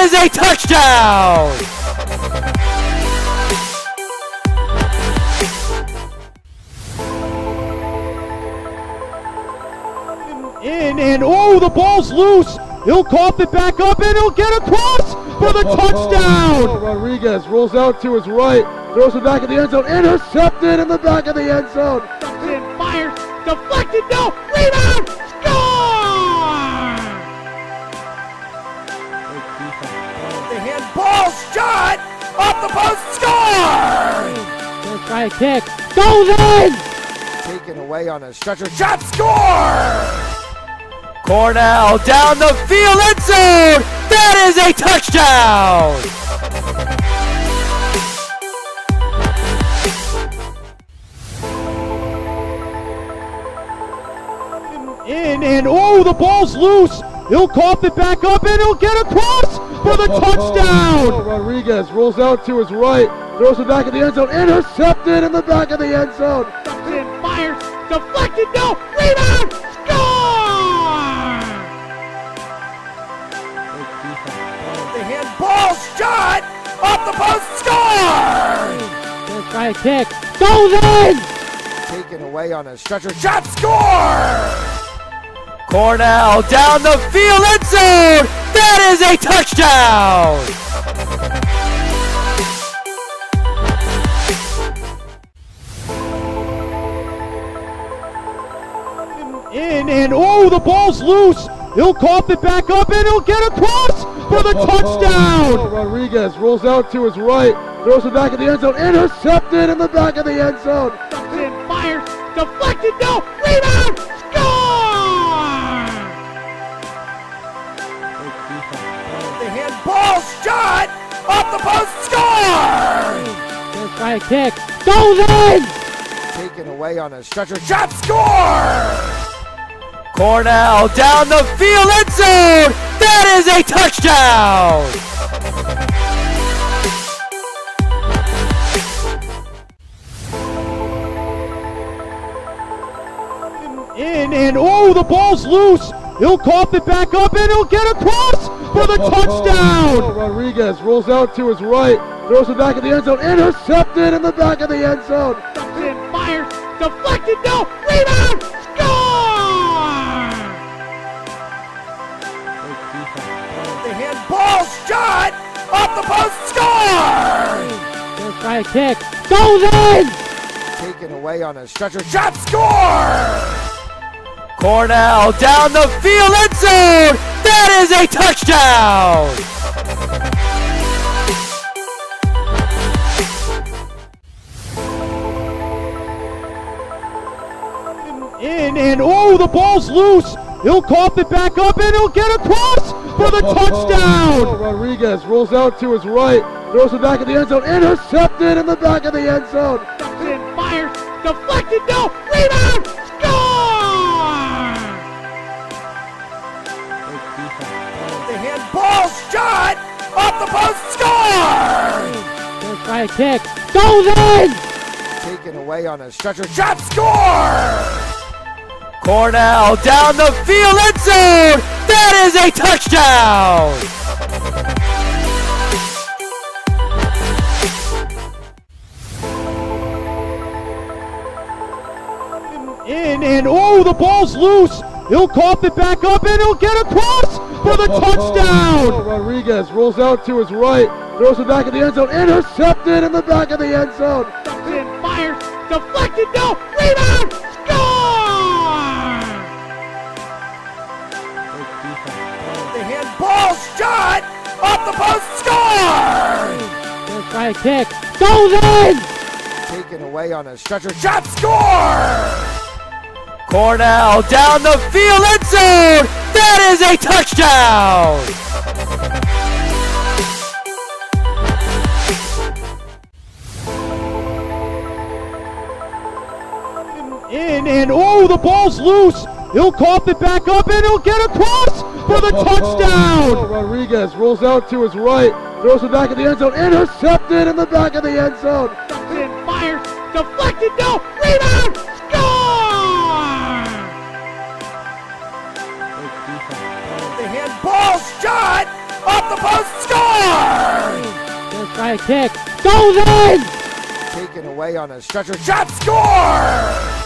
is a touchdown! And oh, the ball's loose. He'll cough it back up and he'll get across for the touchdown. Rodriguez rolls out to his right, throws it back in the end zone, intercepted in the back of the end zone. And fires, deflected, no, rebound, score! The handball shot off the post, score! Let's try a kick, goes in! Taken away on a stretcher, shot, score! Cornell down the field, end zone! That is a touchdown! And oh, the ball's loose. He'll cough it back up and he'll get across for the touchdown. Rodriguez rolls out to his right, throws it back in the end zone, intercepted in the back of the end zone. And fires, deflected, no, rebound, score! The handball shot off the post, score! Let's try a kick, goes in! Taken away on a stretcher, shot, score! Cornell down the field, end zone! That is a touchdown! And oh, the ball's loose. He'll cough it back up and he'll get across for the touchdown. Rodriguez rolls out to his right, throws it back in the end zone, intercepted in the back of the end zone. And fires, deflected, no, rebound, score! The handball shot off the post, score! Let's try a kick, goes in! Taken away on a stretcher, shot, score! Cornell down the field, end zone! That is a touchdown! And oh, the ball's loose. He'll cough it back up and he'll get across for the touchdown. Rodriguez rolls out to his right, throws it back in the end zone, intercepted in the back of the end zone. And fires, deflected, no, rebound, score! The handball shot off the post, score! Let's try a kick, goes in! Taken away on a stretcher, shot, score! Cornell down the field, end zone! That is a touchdown! And oh, the ball's loose. He'll cough it back up and he'll get across for the touchdown. Rodriguez rolls out to his right, throws it back in the end zone, intercepted in the back of the end zone. And fires, deflected, no, rebound, score! The handball shot off the post, score! Let's try a kick, goes in! Taken away on a stretcher, shot, score! Cornell down the field, end zone! That is a touchdown! And oh, the ball's loose. He'll cough it back up and he'll get across for the touchdown. Rodriguez rolls out to his right, throws it back in the end zone, intercepted in the back of the end zone. And fires, deflected, no, rebound, score! The handball shot off the post, score! Let's try a kick, goes in! Taken away on a stretcher, shot, score! Cornell down the field, end zone! That is a touchdown! And oh, the ball's loose. He'll cough it back up and he'll get across for the touchdown. Rodriguez rolls out to his right, throws it back in the end zone, intercepted in the back of the end zone. And fires, deflected, no, rebound, score! The handball shot off the post, score! Right kick. Goes in! Taken away on a stretcher. Shot score!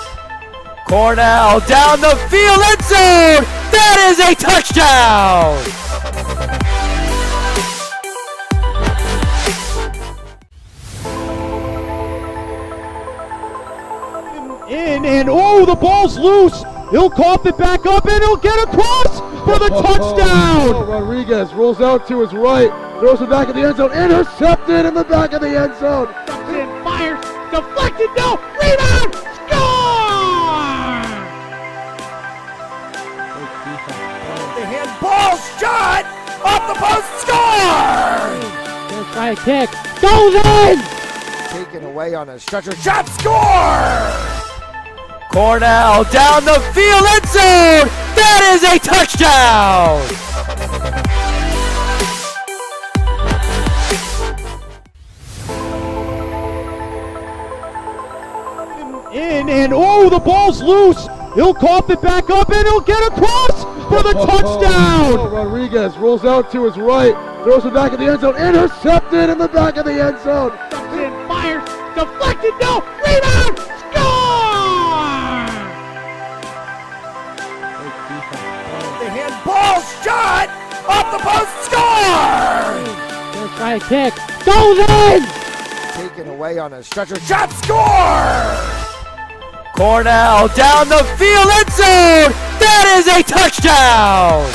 Cornell down the field, end zone! That is a touchdown! In and oh, the ball's loose. He'll cough it back up and he'll get across for the touchdown. Rodriguez rolls out to his right, throws it back in the end zone, intercepted in the back of the end zone. And fires, deflected, no, rebound, score! The handball shot off the post, score! Right kick, goes in! Taken away on a stretcher, shot score! Cornell down the field, end zone! That is a touchdown! In and oh, the ball's loose. He'll cough it back up and he'll get across for the touchdown. Rodriguez rolls out to his right, throws it back in the end zone, intercepted in the back of the end zone. And fires, deflected, no, rebound, score! The handball shot off the post, score! Right kick, goes in! Taken away on a stretcher, shot score! Cornell down the field, end zone! That is a touchdown!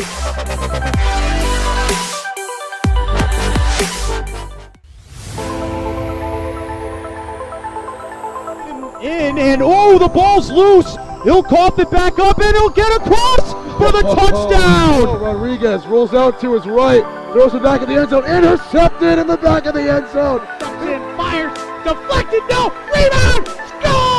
In and oh, the ball's loose. He'll cough it back up and he'll get across for the touchdown. Rodriguez rolls out to his right, throws it back in the end zone, intercepted in the back of the end zone. And fires, deflected, no, rebound, score!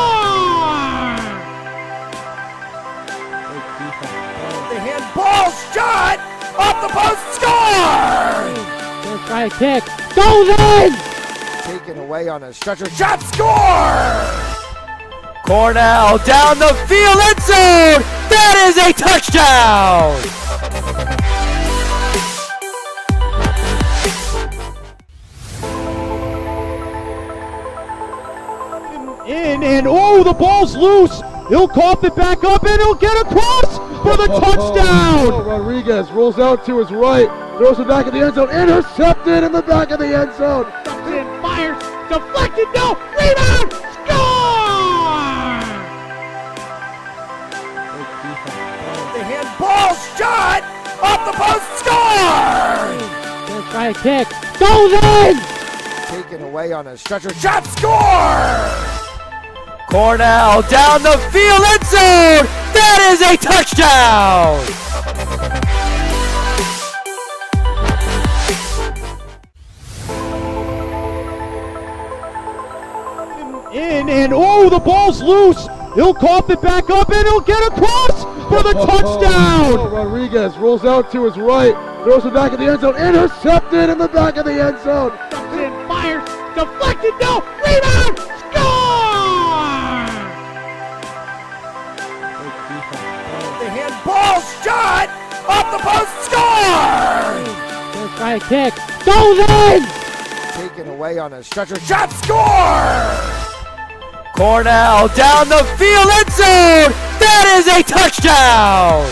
The handball shot off the post, score! Right kick, goes in! Taken away on a stretcher, shot score! Cornell down the field, end zone! That is a touchdown! In and oh, the ball's loose. He'll cough it back up and he'll get across for the touchdown. Rodriguez rolls out to his right, throws it back in the end zone, intercepted in the back of the end zone. And fires, deflected, no, rebound, score! The handball shot off the post, score! Right kick, goes in! Taken away on a stretcher, shot score! Cornell down the field, end zone! That is a touchdown! In and oh, the ball's loose. He'll cough it back up and he'll get across for the touchdown. Rodriguez rolls out to his right, throws it back in the end zone, intercepted in the back of the end zone. And fires, deflected, no, rebound, score! The handball shot off the post, score! Right kick, goes in! Taken away on a stretcher, shot score! Cornell down the field, end zone! That is a touchdown!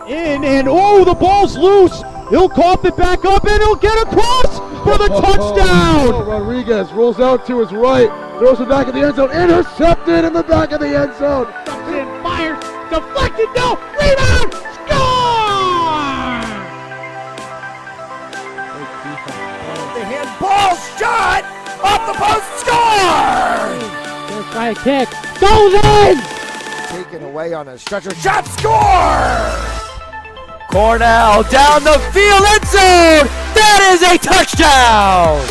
In and oh, the ball's loose. He'll cough it back up and he'll get across for the touchdown. Rodriguez rolls out to his right, throws it back in the end zone, intercepted in the back of the end zone. And fires, deflected, no, rebound, score! The handball shot off the post, score! Right kick, goes in! Taken away on a stretcher, shot score! Cornell down the field, end zone! That is a touchdown!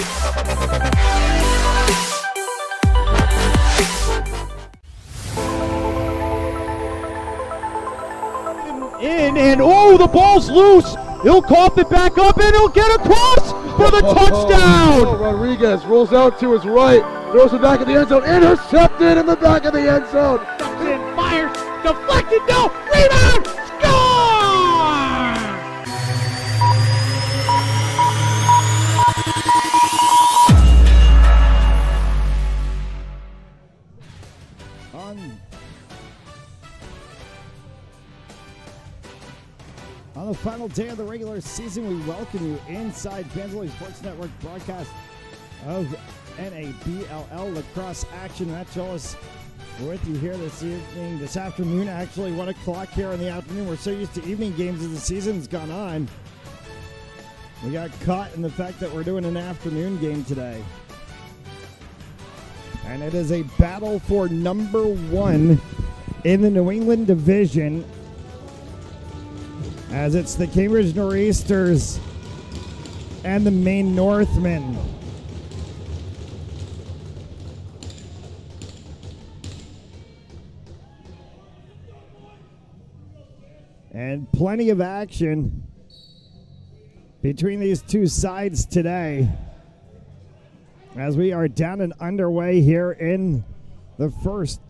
In and oh, the ball's loose. He'll cough it back up and he'll get across for the touchdown. Rodriguez rolls out to his right, throws it back in the end zone, intercepted in the back of the end zone. And fires, deflected, no, rebound, score! On the final day of the regular season, we welcome you inside Banzoli Sports Network broadcast of NABLL lacrosse action. Matt Jolis with you here this afternoon, actually 1 o'clock here in the afternoon. We're so used to evening games as the season's gone on. We got caught in the fact that we're doing an afternoon game today. And it is a battle for number 1 in the New England division, as it's the Cambridge Nor'easters and the Maine Northmen. And plenty of action between these two sides today, as we are down and underway here in the first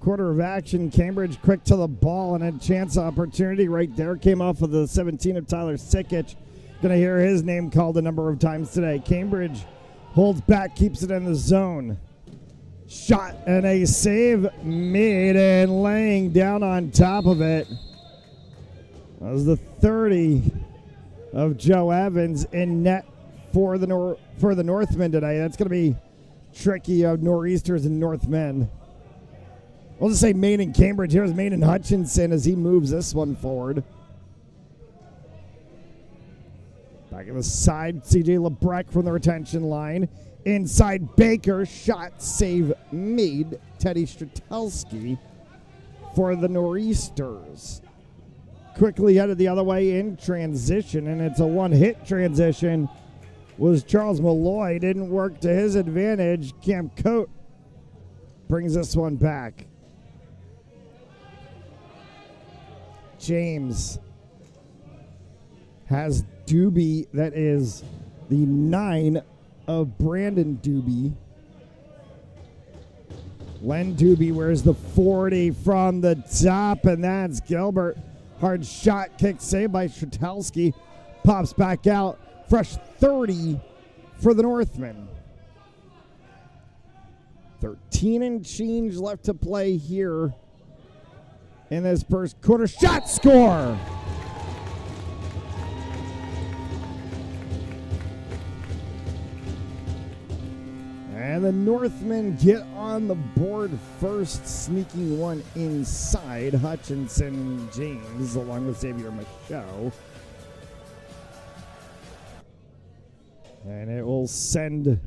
quarter of action. Cambridge quick to the ball and a chance opportunity right there. Came off of the 17 of Tyler Sikic. Going to hear his name called a number of times today. Cambridge holds back, keeps it in the zone. Shot and a save made, and laying down on top of it was the 30 of Joe Evans in net for the Northmen today. That's going to be tricky of Nor'easters and Northmen. We'll just say Maine and Cambridge. Here's Maine and Hutchinson as he moves this one forward. Back in the side, C.J. Lebrecq from the retention line. Inside Baker, shot, save made. Teddy Stratelski for the Nor'easters. Quickly headed the other way in transition, and it's a one-hit transition. Was Charles Malloy. Didn't work to his advantage. Cam Coate brings this one back. James has Doobie. That is the 9 of Brandon Doobie. Len Doobie wears the 40 from the top, and that's Gilbert. Hard shot, kick saved by Stratelski. Pops back out. Fresh 30 for the Northmen. 13 and change left to play here in this first quarter. Shot, score! And the Northmen get on the board first, sneaking one inside. Hutchinson and James along with Xavier Michaud. And it will send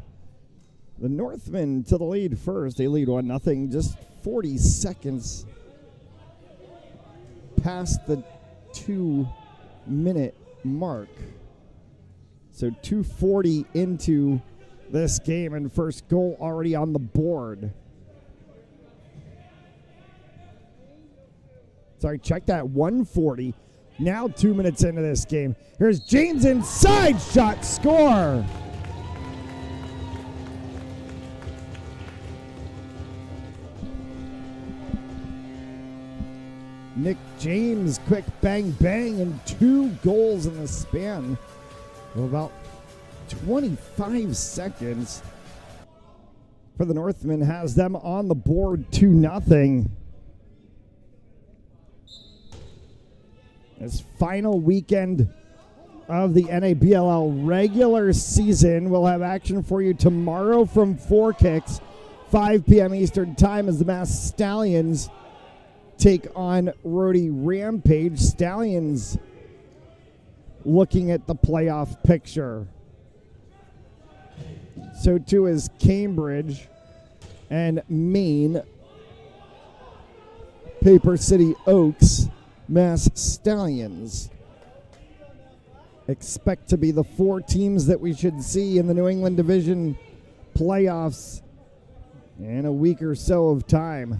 the Northmen to the lead first. They lead 1-0, just 40 seconds past the 2-minute mark. So 2:40 into this game, and first goal already on the board. Sorry, check that, 1:40. Now 2 minutes into this game. Here's James inside, shot, score! Nick James, quick bang bang, and 2 goals in the span of about 25 seconds for the Northmen, has them on the board 2-0. This final weekend of the NABLL regular season. We'll have action for you tomorrow from 4 Kicks, 5 p.m. Eastern Time, as the Mass Stallions take on Rhodey Rampage. Stallions looking at the playoff picture. So too is Cambridge and Maine. Paper City Oaks, Mass Stallions. Expect to be the 4 teams that we should see in the New England Division playoffs in a week or so of time.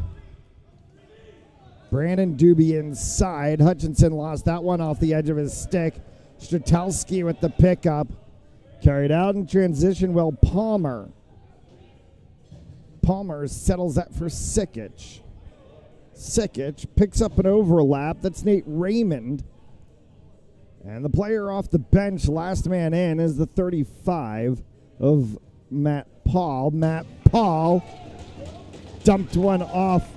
Brandon Doobie inside. Hutchinson lost that one off the edge of his stick. Stratelski with the pickup. Carried out in transition. Well, Palmer settles that for Sikic. Sikic picks up an overlap. That's Nate Raymond. And the player off the bench, last man in, is the 35 of Matt Paul. Matt Paul dumped one off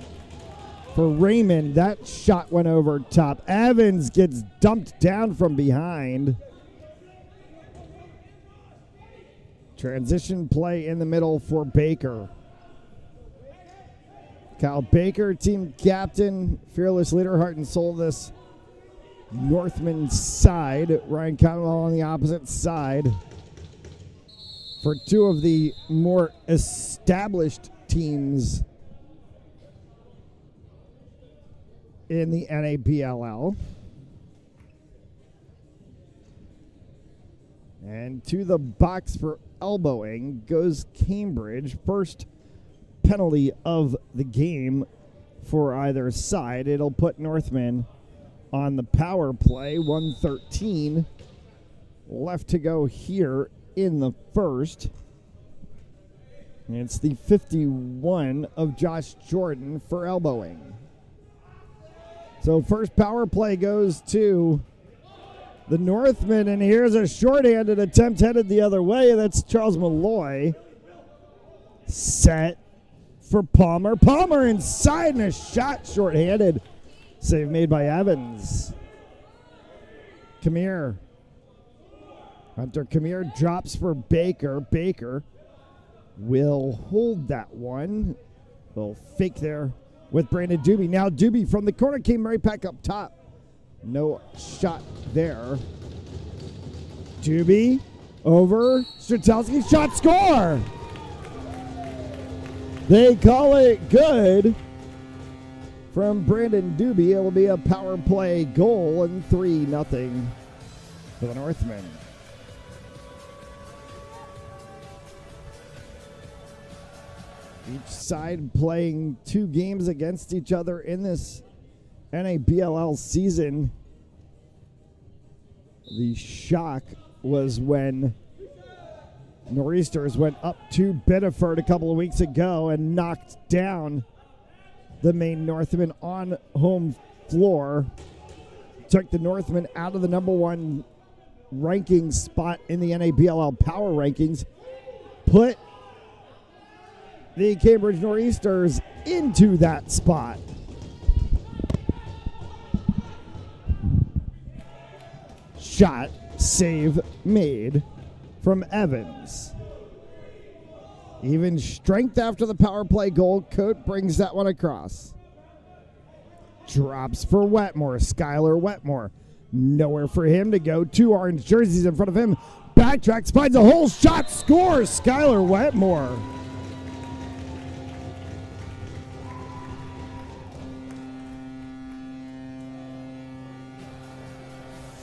for Raymond. That shot went over top. Evans gets dumped down from behind. Transition play in the middle for Baker. Kyle Baker, team captain, fearless leader, heart and soul of this Northman side. Ryan Conwell on the opposite side. For two of the more established teams in the NABLL. And to the box for elbowing goes Cambridge. First penalty of the game for either side. It'll put Northmen on the power play. 1:13 left to go here in the first. And it's the 51 of Josh Jordan for elbowing. So first power play goes to the Northmen, and here's a shorthanded attempt headed the other way. That's Charles Malloy. Set for Palmer. Palmer inside and a shot shorthanded. Save made by Evans. Kamir. Hunter Kamir drops for Baker. Baker will hold that one. Little fake there with Brandon Doobie. Now Doobie from the corner came right back up top. No shot there. Doobie over Strzelski. Shot, score! They call it good from Brandon Doobie. It will be a power play goal and 3-0 for the Northmen. Each side playing two games against each other in this NABLL season. The shock was when Nor'easters went up to Biddeford a couple of weeks ago and knocked down the Maine Northmen on home floor. Took the Northmen out of the number one ranking spot in the NABLL power rankings. Put the Cambridge Nor'easters into that spot. Shot, save made from Evans. Even strength after the power play goal. Coate brings that one across. Drops for Wetmore. Skylar Wetmore. Nowhere for him to go. Two orange jerseys in front of him. Backtracks, finds a hole. Shot, scores. Skylar Wetmore.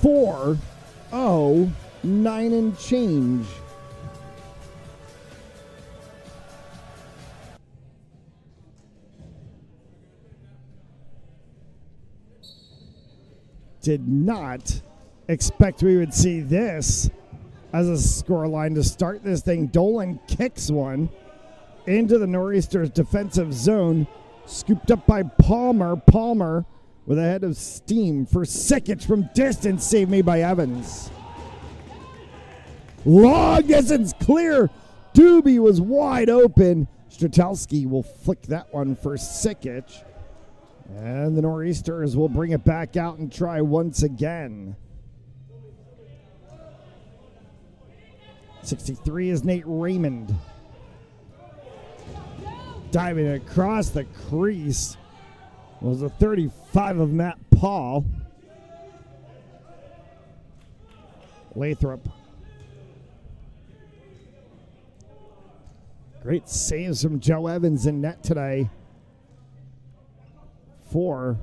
Four, 9 and change. Did not expect we would see this as a score line to start this thing. Dolan kicks one into the Nor'easters' defensive zone. Scooped up by Palmer. Palmer with a head of steam for Sikic from distance. Save made by Evans. Long distance clear. Doobie was wide open. Strzelski will flick that one for Sikic. And the Nor'easters will bring it back out and try once again. 63 is Nate Raymond. Diving across the crease was the 35 of Matt Paul. Lathrop. Great saves from Joe Evans in net today. For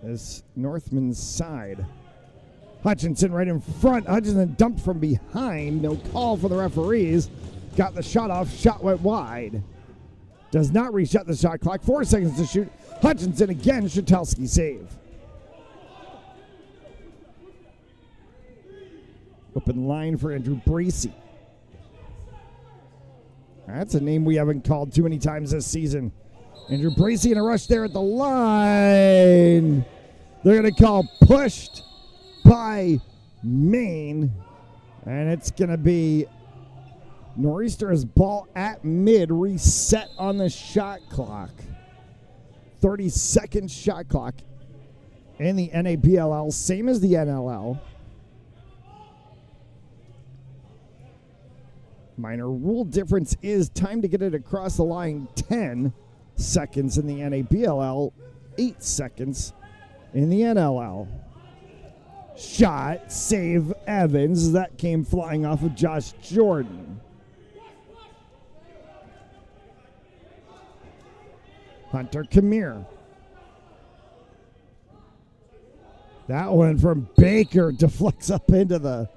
this Northman's side. Hutchinson right in front. Hutchinson dumped from behind. No call for the referees. Got the shot off. Shot went wide. Does not reset the shot clock. 4 seconds to shoot. Hutchinson again. Strzelski save. Open line for Andrew Bracey. That's a name we haven't called too many times this season. Andrew Bracey in a rush there at the line. They're going to call pushed by Maine. And it's going to be Nor'easter's ball at mid, reset on the shot clock. 30-second shot clock in the NABLL, same as the NLL. Minor rule difference is time to get it across the line, 10 seconds in the NABLL, 8 seconds in the NLL. Shot, save Evans. That came flying off of Josh Jordan. Hunter Kamir. That one from Baker deflects up into the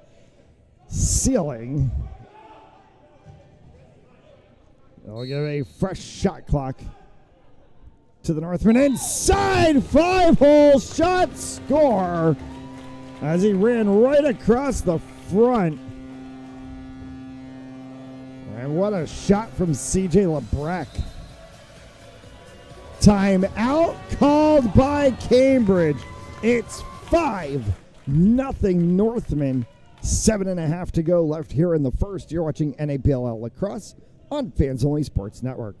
ceiling. They'll give a fresh shot clock to the Northmen. Inside, 5-hole shot, score, as he ran right across the front. And what a shot from CJ Lebrec. Timeout called by Cambridge. It's 5-0 Northmen. 7.5 to go left here in the first. You're watching NABLL Lacrosse on Fans Only Sports Network.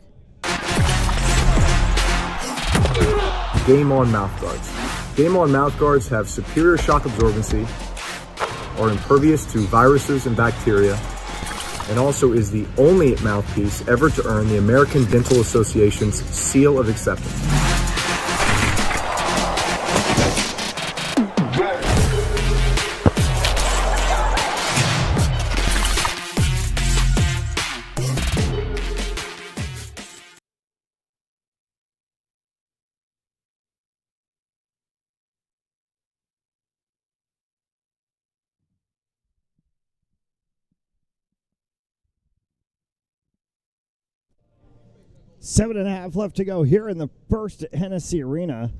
Game On mouthguards. Game On mouthguards have superior shock absorbency, are impervious to viruses and bacteria, and also is the only mouthpiece ever to earn the American Dental Association's seal of acceptance. Seven and a half left to go here in the first at Hennessy Arena.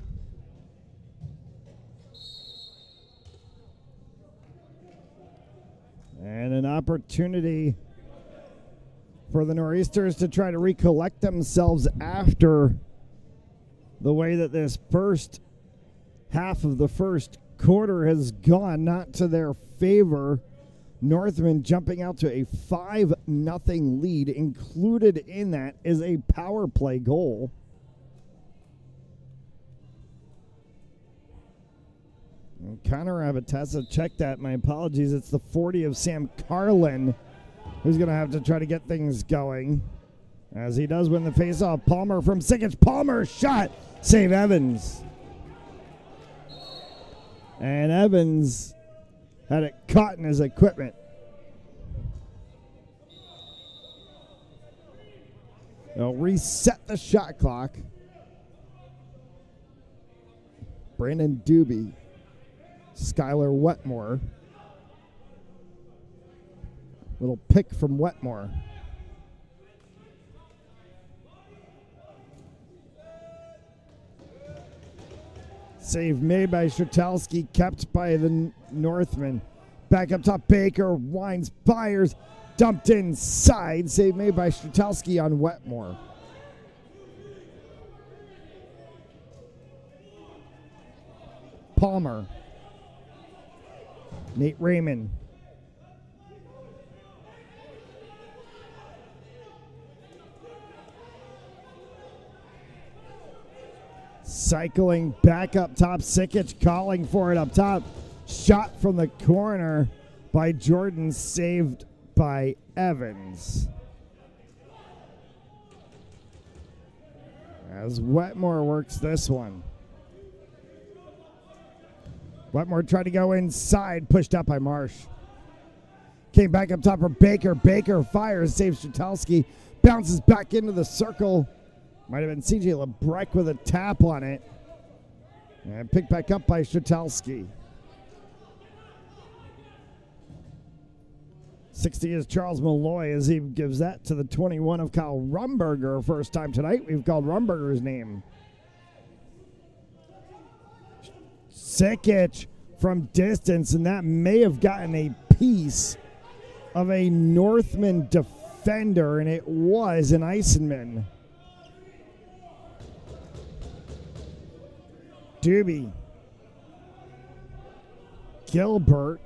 And an opportunity for the Nor'easters to try to recollect themselves after the way that this first half of the first quarter has gone not to their favor. Northmen jumping out to a 5-0 lead. Included in that is a power play goal. And Connor Abatessa, check that. My apologies. It's the 40 of Sam Carlin who's going to have to try to get things going. As he does win the faceoff. Palmer from Sikic. Palmer shot. Save Evans. And Evans had it caught in his equipment. They'll reset the shot clock. Brandon Doobie. Skylar Wetmore. Little pick from Wetmore. Save made by Shertelski, kept by the Northmen. Back up top, Baker winds, fires, dumped inside. Save made by Shertelski on Wetmore. Palmer. Nate Raymond. Cycling back up top. Sikic calling for it up top. Shot from the corner by Jordan, saved by Evans. As Wetmore works this one. Wetmore tried to go inside, pushed up by Marsh. Came back up top for Baker. Baker fires, saves Shertelski. Bounces back into the circle. Might have been CJ Lebrec with a tap on it. And picked back up by Shertelski. 60 is Charles Malloy as he gives that to the 21 of Kyle Rumberger. First time tonight we've called Rumberger's name. Sikic from distance, and that may have gotten a piece of a Northman defender. defender, and it was an Eisenman. Doobie. Gilbert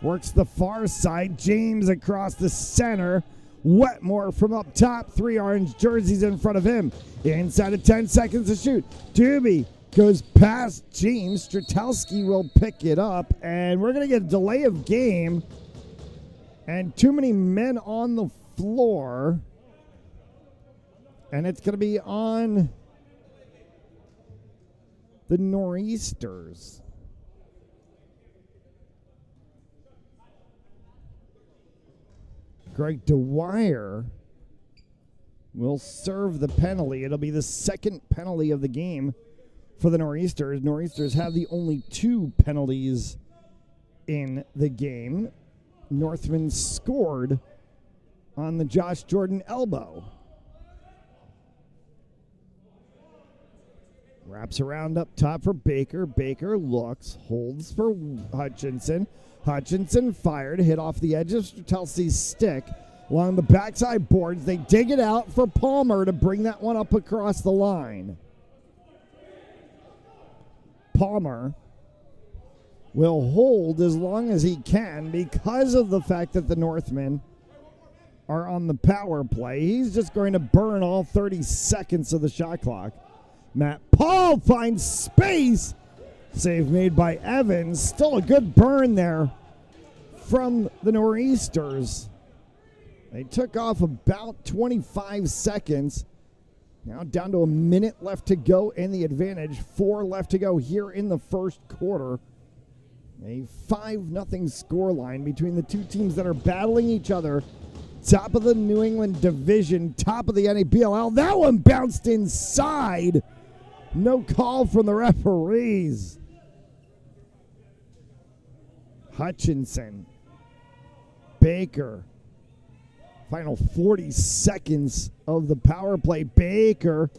works the far side. James across the center. Wetmore from up top. 3 orange jerseys in front of him. Inside of 10 seconds to shoot. Doobie goes past James. Stratelski will pick it up. And we're going to get a delay of game. And too many men on the floor. And it's going to be on the Nor'easters. Greg Dwyer will serve the penalty. It'll be the second penalty of the game for the Nor'easters. Nor'easters have the only 2 penalties in the game. Northmen scored on the Josh Jordan elbow. Wraps around up top for Baker. Baker looks, holds for Hutchinson. Hutchinson fired, hit off the edge of Stratelski's stick. Along the backside boards, they dig it out for Palmer to bring that one up across the line. Palmer will hold as long as he can because of the fact that the Northmen are on the power play. He's just going to burn all 30 seconds of the shot clock. Matt Paul finds space. Save made by Evans. Still a good burn there from the Nor'easters. They took off about 25 seconds. Now down to a minute left to go in the advantage. 4 left to go here in the first quarter. A 5-0 scoreline between the two teams that are battling each other. Top of the New England division, top of the NABLL. That one bounced inside. No call from the referees. Hutchinson. Baker. Final 40 seconds of the power play. Baker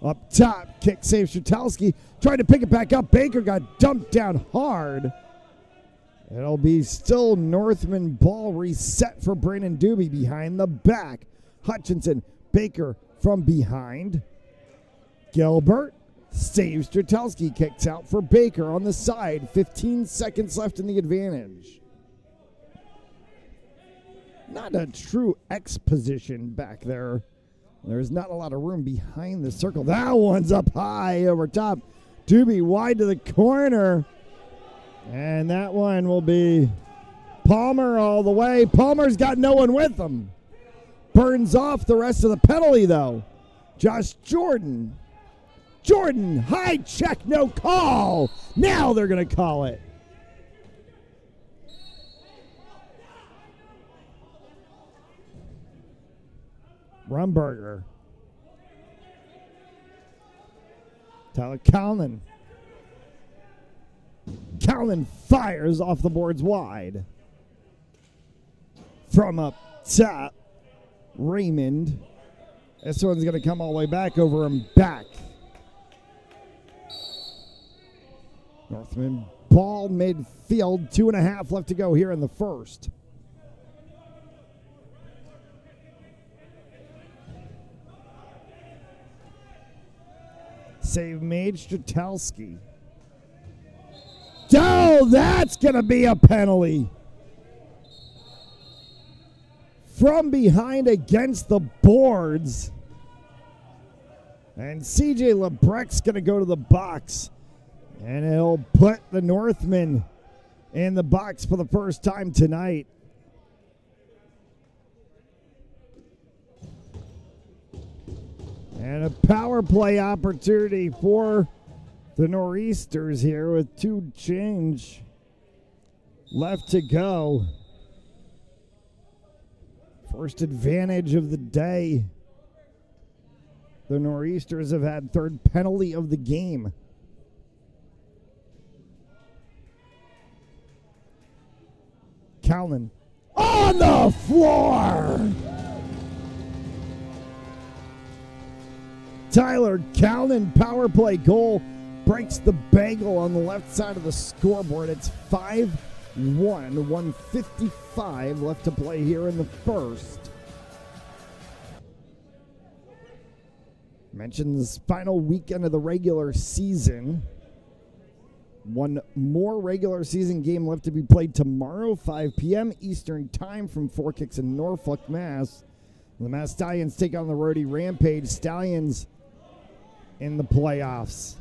up top. Kick save Stratelski. Tried to pick it back up. Baker got dumped down hard. It'll be still Northman ball reset for Brandon Doobie behind the back. Hutchinson. Baker from behind. Gilbert saves Stratelski. Kicks out for Baker on the side. 15 seconds left in the advantage. Not a true X position back there. There's not a lot of room behind the circle. That one's up high over top. Doobie wide to the corner. And that one will be Palmer all the way. Palmer's got no one with him. Burns off the rest of the penalty, though. Josh Jordan. Jordan, high check, no call. Now they're going to call it. Rumberger. Tyler Callan. Callan fires off the boards wide. From up top, Raymond. This one's going to come all the way back over him back. Northman ball midfield. 2.5 left to go here in the first. Save made Stratelski. Oh, that's going to be a penalty. From behind against the boards. And CJ Lebrec's going to go to the box. And he'll put the Northmen in the box for the first time tonight. And a power play opportunity for the Nor'easters here with 2 change left to go. First advantage of the day. The Nor'easters have had 3rd penalty of the game. Callan on the floor. Tyler Callan, power play goal, breaks the bagel on the left side of the scoreboard. It's 5-1, 1:55 left to play here in the first. Mentioned this final weekend of the regular season. One more regular season game left to be played tomorrow, 5 p.m. Eastern Time from Four Kicks in Norfolk, Mass. The Mass Stallions take on the Rhodey Rampage Stallions in the playoffs.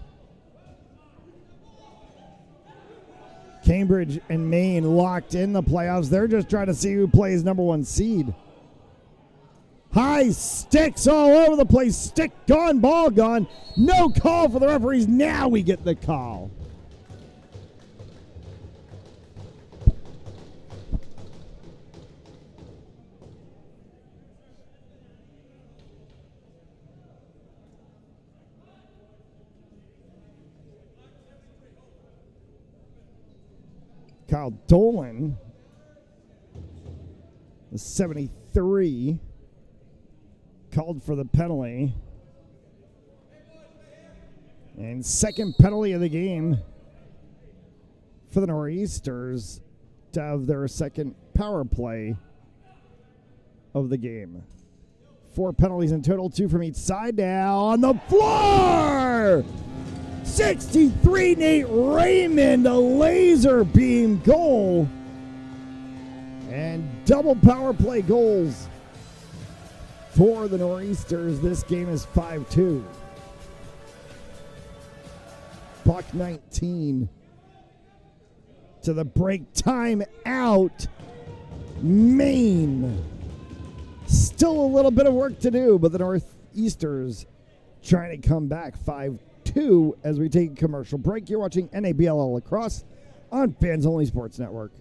Cambridge and Maine locked in the playoffs. They're just trying to see who plays number 1 seed. High sticks all over the place. Stick gone, ball gone. No call for the referees. Now we get the call. Kyle Dolan, the 73, called for the penalty. And second penalty of the game for the Nor'easters to have their second power play of the game. 4 penalties in total, 2 from each side. Now on the floor! 63, Nate Raymond, a laser beam goal. And double power play goals for the Nor'easters. This game is 5-2. Buck 19 to the break time out. Maine. Still a little bit of work to do, but the Northeasters trying to come back 5-2 as we take a commercial break. You're watching NABLL Lacrosse on Fans Only Sports Network.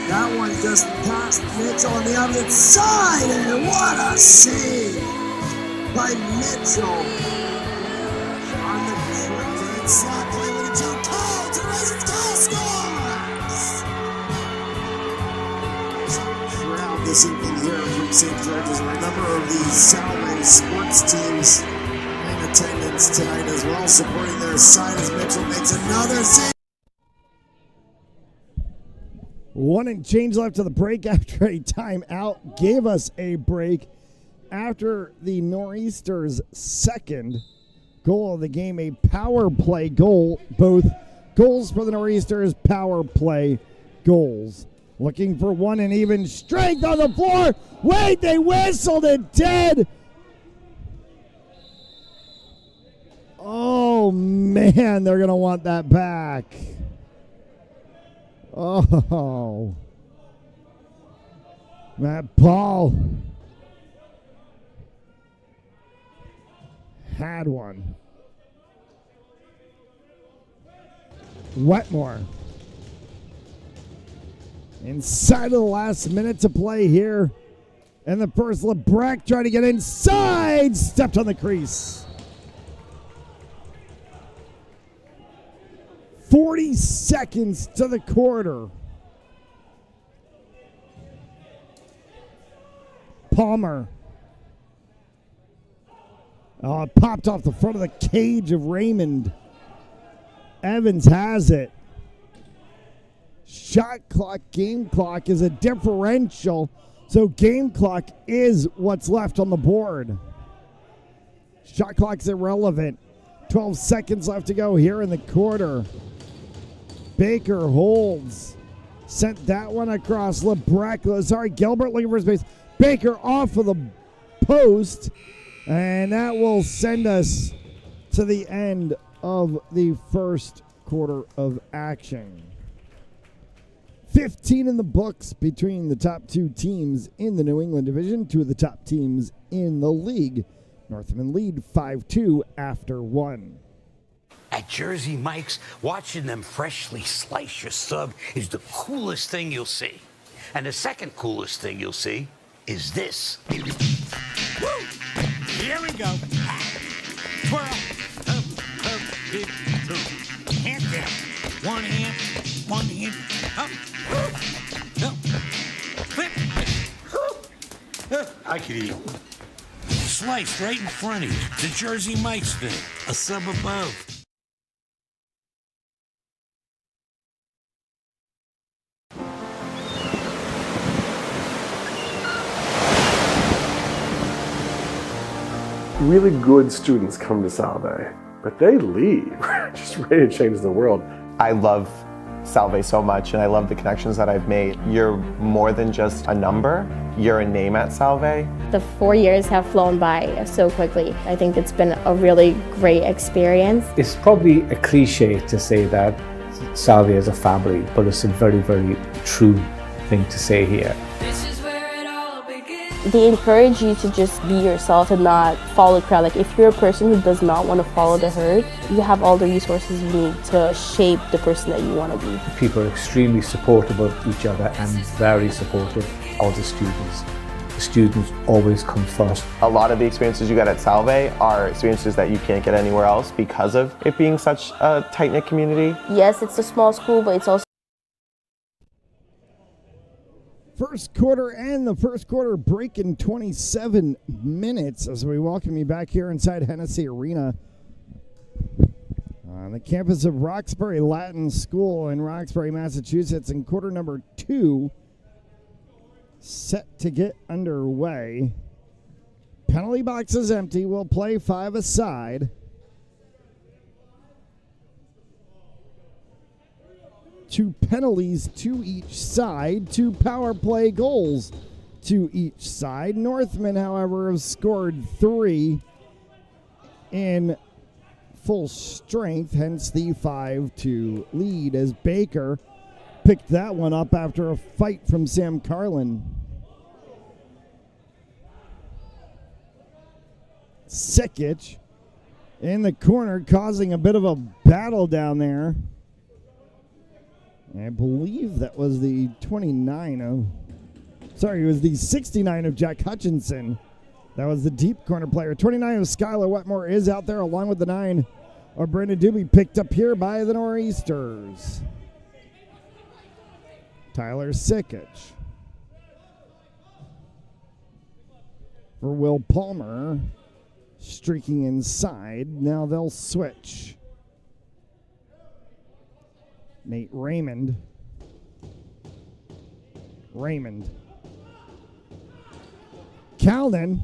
That one just passed Mitchell on the opposite side, and what a save by Mitchell on the trip. Slot play with a jump call to raise its goal, scores! Crowd this evening here from St. George's, and a number of the Salmon sports teams in attendance tonight as well, supporting their side as Mitchell makes another save. 1 and change left to the break after a timeout. Gave us a break after the Nor'easters' second goal of the game, a power play goal. Both goals for the Nor'easters, power play goals. Looking for one and even strength on the floor. Wait, they whistled it dead. Oh, man, they're going to want that back. Oh, Matt Paul had one. Wetmore inside of the last minute to play here. And the first, LeBrecq trying to get inside, stepped on the crease. 40 seconds to the quarter. Palmer. Oh, it popped off the front of the cage of Raymond. Evans has it. Shot clock, game clock is a differential, so game clock is what's left on the board. Shot clock's irrelevant. 12 seconds left to go here in the quarter. Baker holds. Sent that one across. Gilbert looking for space. Baker off of the post. And that will send us to the end of the first quarter of action. 15 in the books between the top two teams in the New England division, two of the top teams in the league. Northmen lead 5-2 after one. At Jersey Mike's, watching them freshly slice your sub is the coolest thing you'll see. And the second coolest thing you'll see is this. Woo! Here we go. Twirl. Up, dip, hand down. One hand, up, flip. I could eat. Sliced right in front of you. The Jersey Mike's thing. A sub above. Really good students come to Salve, but they leave, just ready to change the world. I love Salve so much, and I love the connections that I've made. You're more than just a number, you're a name at Salve. The 4 years have flown by so quickly. I think it's been a really great experience. It's probably a cliche to say that Salve is a family, but it's a very, very true thing to say here. They encourage you to just be yourself and not follow the crowd. Like, if you're a person who does not want to follow the herd, you have all the resources you need to shape the person that you want to be. People are extremely supportive of each other and very supportive of the students. The students always come first. A lot of the experiences you get at Salve are experiences that you can't get anywhere else because of it being such a tight-knit community. Yes, it's a small school, but it's also First quarter and the first quarter break in 27 minutes as we welcome you back here inside Hennessy Arena on the campus of Roxbury Latin School in Roxbury, Massachusetts, in quarter number 2 set to get underway. Penalty box is empty. We'll play 5 aside. 2 penalties to each side, 2 power play goals to each side. Northmen, however, have scored 3 in full strength, hence the 5-2 lead as Baker picked that one up after a fight from Sam Carlin. Sikic in the corner causing a bit of a battle down there. I believe that was the 29 of, sorry, it was the 69 of Jack Hutchinson. That was the deep corner player. 29 of Skylar Wetmore is out there along with the 9 of Brandon Doobie, picked up here by the Nor'easters. Tyler Sikic. For Will Palmer, streaking inside. Now they'll switch. Nate Raymond. Calden.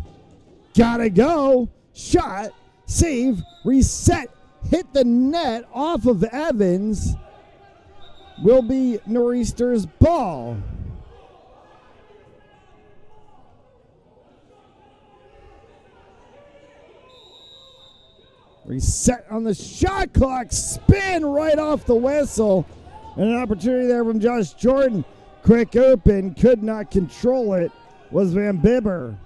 Gotta go. Shot. Save. Reset. Hit the net off of Evans. Will be Nor'easter's ball. Reset on the shot clock. Spin right off the whistle. And an opportunity there from Josh Jordan. Quick open. Could not control it. Was Van Bibber.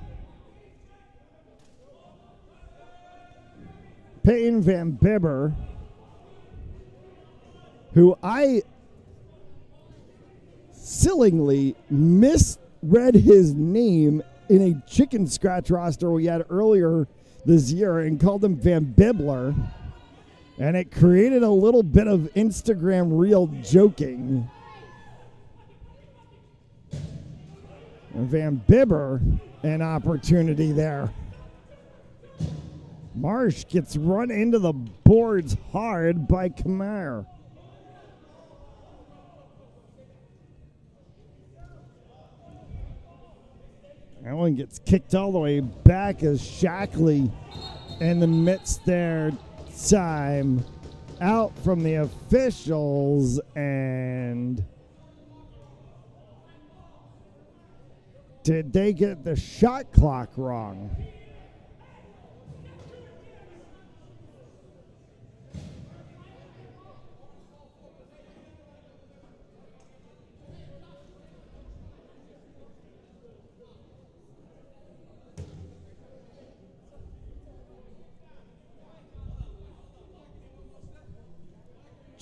Peyton Van Bibber, who I sillingly misread his name in a chicken scratch roster we had earlier this year and called him Van Bibbler, and it created a little bit of Instagram reel joking. And Van Bibber, an opportunity there. Marsh gets run into the boards hard by Kamar. That one gets kicked all the way back as Shackley in the midst there. Time out from the officials, and did they get the shot clock wrong?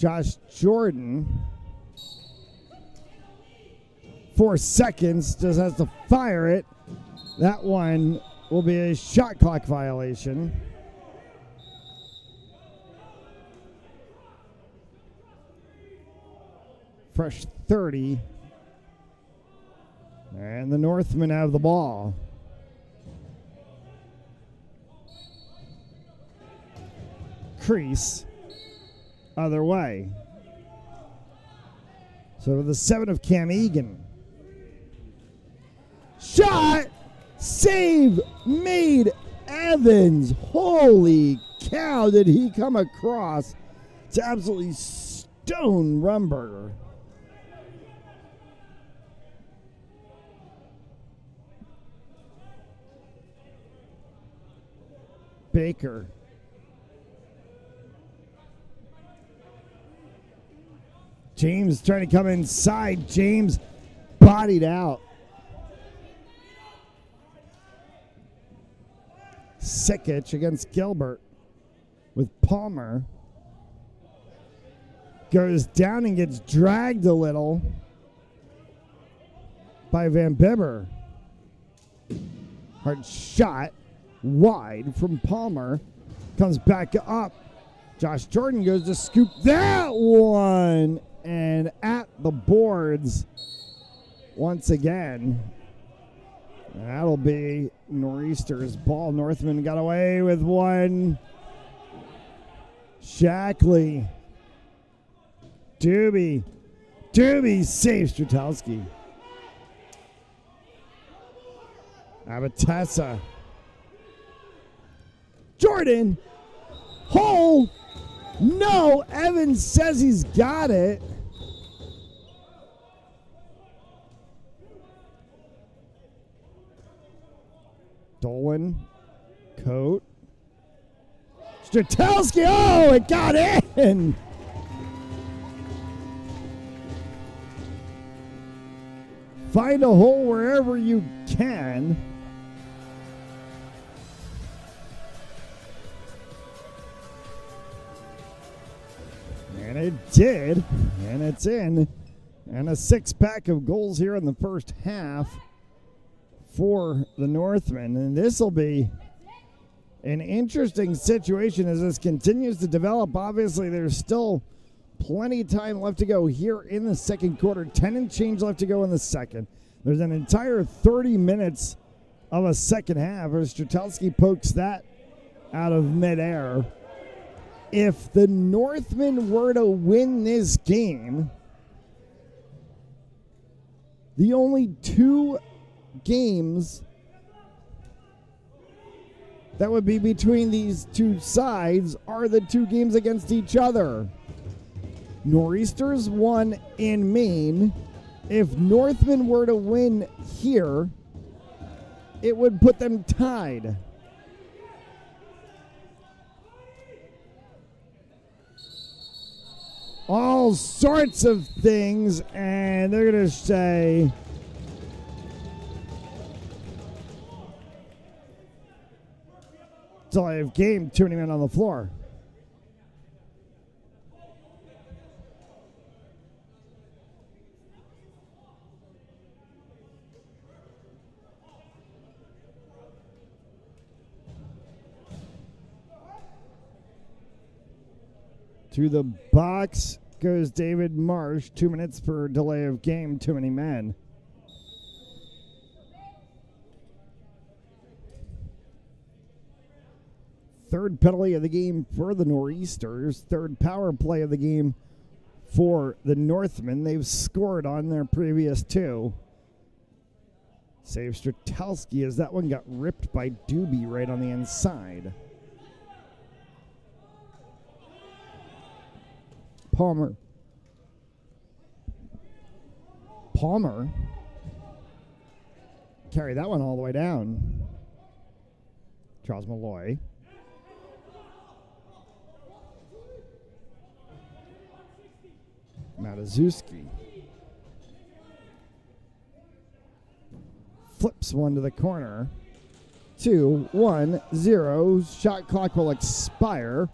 Josh Jordan, 4 seconds, just has to fire it. That one will be a shot clock violation. Fresh 30. And the Northmen have the ball. Crease. Other way. So the 7 of Cam Egan. Shot! Save made Evans. Holy cow, did he come across to absolutely stone Rumberger. Baker. James trying to come inside. James bodied out. Sikic against Gilbert with Palmer. Goes down and gets dragged a little by Van Bibber. Hard shot wide from Palmer. Comes back up. Josh Jordan goes to scoop that one. And at the boards once again. And that'll be Nor'easter's ball. Northmen got away with one. Shackley. Doobie. Doobie saves Strzelski. Abatessa. Jordan. Hole. No. Evans says he's got it. Dolan. Coat. Strzelski. Oh, it got in. Find a hole wherever you can. And it did. And it's in. And a 6-pack of goals here in the first half for the Northmen. And this will be an interesting situation as this continues to develop. Obviously, there's still plenty of time left to go here in the second quarter. 10 and change left to go in the second. There's an entire 30 minutes of a second half as Strzelski pokes that out of midair. If the Northmen were to win this game, the only 2 games that would be between these 2 sides are the 2 games against each other. Nor'easters won in Maine. If Northmen were to win here, it would put them tied. All sorts of things, and they're going to say delay of game, 20 men on the floor. To the box goes David Marsh. 2 minutes for delay of game. Too many men. Third penalty of the game for the Nor'easters. Third power play of the game for the Northmen. They've scored on their previous 2. Save Strzelski as that one got ripped by Doobie right on the inside. Palmer. Carry that one all the way down. Charles Malloy. Matuszewski. Flips one to the corner. 2, 1, 0. Shot clock will expire.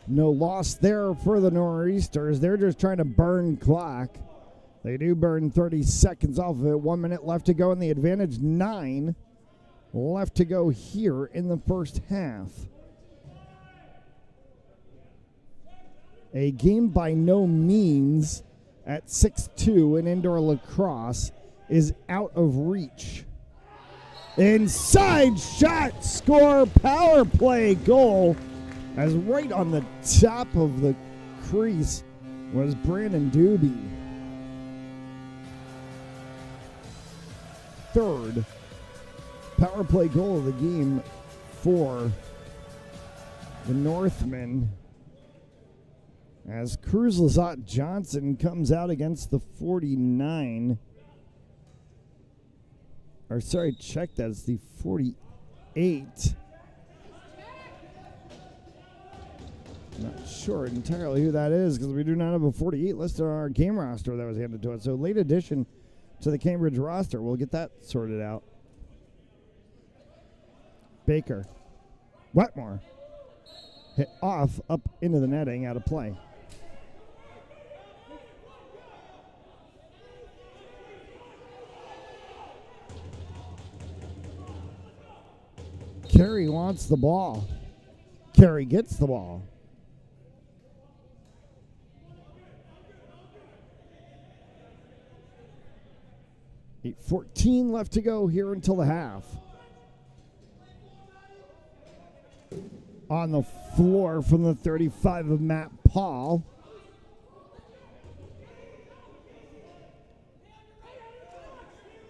No loss there for the Nor'easters. They're just trying to burn clock. They do burn 30 seconds off of it. 1 minute left to go in the advantage. 9 left to go here in the first half. A game by no means at 6-2 in indoor lacrosse is out of reach. Inside shot, score, power play goal. As right on the top of the crease was Brandon Doobie. Third power play goal of the game for the Northmen. As Cruz Lazat Johnson comes out against the 49. Or sorry, check that. It's the 48. Not sure entirely who that is because we do not have a 48 listed on our game roster that was handed to us. So late addition to the Cambridge roster. We'll get that sorted out. Baker. Wetmore. Hit off up into the netting, out of play. Carey wants the ball. Carey gets the ball. 8:14 left to go here until the half. On the floor from the 35 of Matt Paul.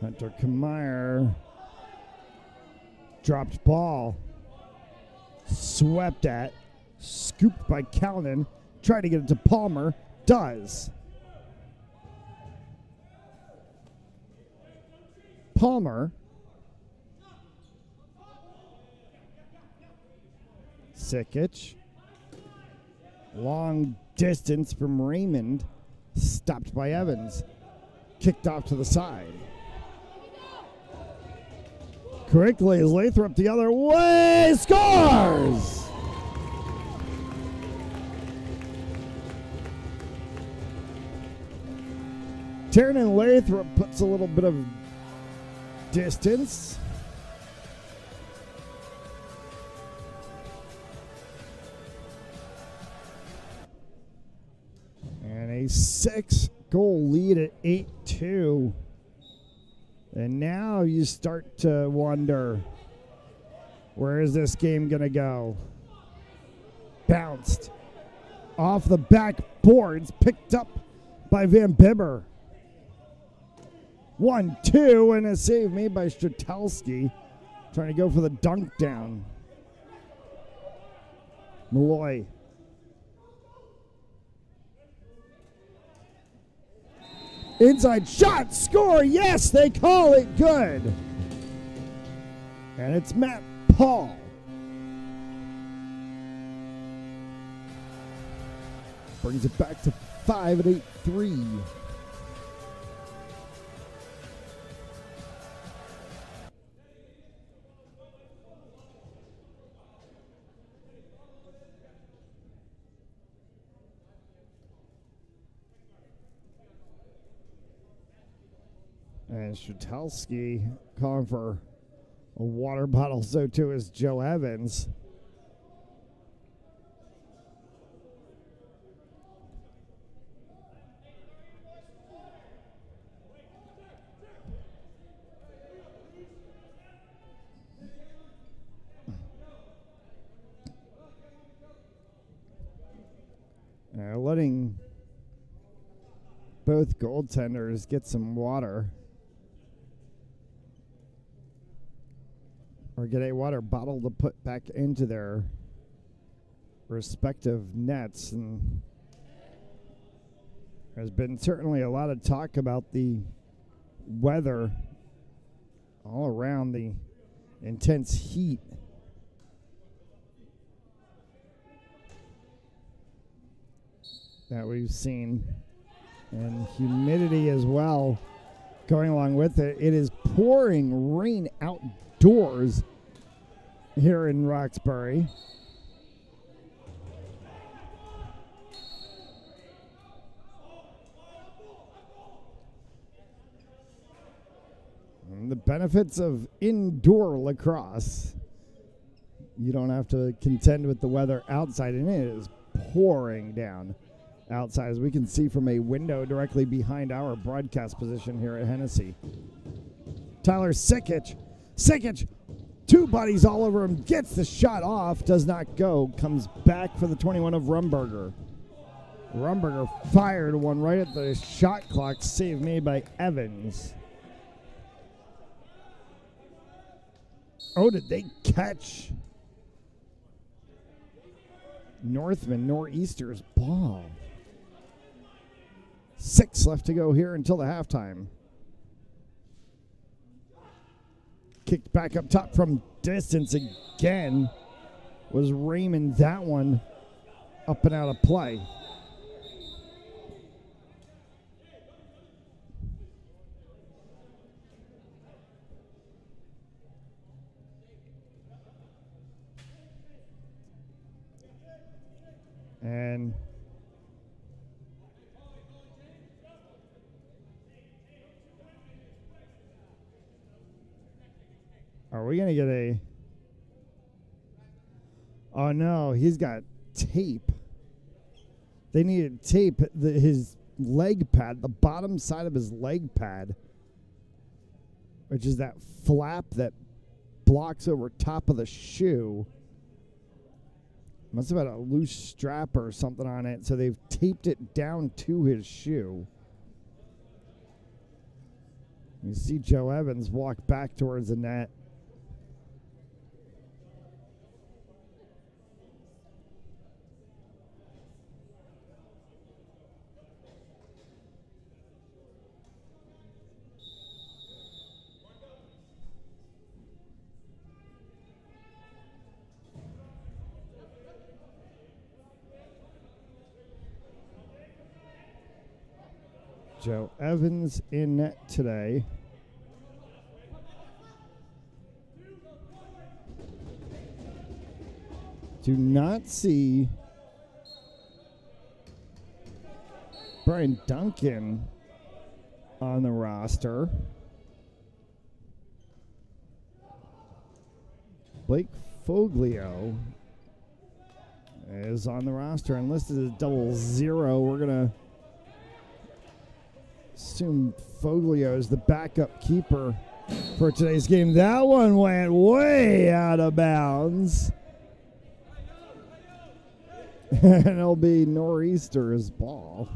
Hunter Kammeyer. Dropped ball. Swept at. Scooped by Callan. Tried to get it to Palmer. Does. Palmer. Sikic. Long distance from Raymond. Stopped by Evans. Kicked off to the side. Quickly as Lathrop the other way. Scores! Tiernan Lathrop puts a little bit of distance. And a 6-goal lead at 8-2. And now you start to wonder, where is this game going to go? Bounced off the backboards, picked up by Van Bibber. 1-2, and a save made by Stratelski. Trying to go for the dunk down. Malloy. Inside shot, score, yes, they call it good. And it's Matt Paul. Brings it back to 5 at 8-3. And Stratelski calling for a water bottle, so too is Joe Evans. Letting both goaltenders get some water. Or get a water bottle to put back into their respective nets. And there's been certainly a lot of talk about the weather all around, the intense heat. That we've seen, and humidity as well going along with it. It is pouring rain outdoors here in Roxbury. And the benefits of indoor lacrosse. You don't have to contend with the weather outside, and it is pouring down outside, as we can see from a window directly behind our broadcast position here at Hennessy. Tyler Sikic. Sikic, two buddies all over him, gets the shot off, does not go, comes back for the 21 of Rumberger. Rumberger fired one right at the shot clock, save made by Evans. Oh, did they catch Northmen, Nor'easter's ball? 6 left to go here until the halftime. Kicked back up top from distance again. Was Raymond that one up and out of play? And are we going to get a... Oh, no, he's got tape. They needed tape. His leg pad, the bottom side of his leg pad, which is that flap that blocks over top of the shoe. Must have had a loose strap or something on it, so they've taped it down to his shoe. You see Joe Evans walk back towards the net. Joe Evans in net today. Do not see Brian Duncan on the roster. Blake Foglio is on the roster and listed as 00. We're going to assume Foglio is the backup keeper for today's game. That one went way out of bounds. And it'll be Nor'easter's ball.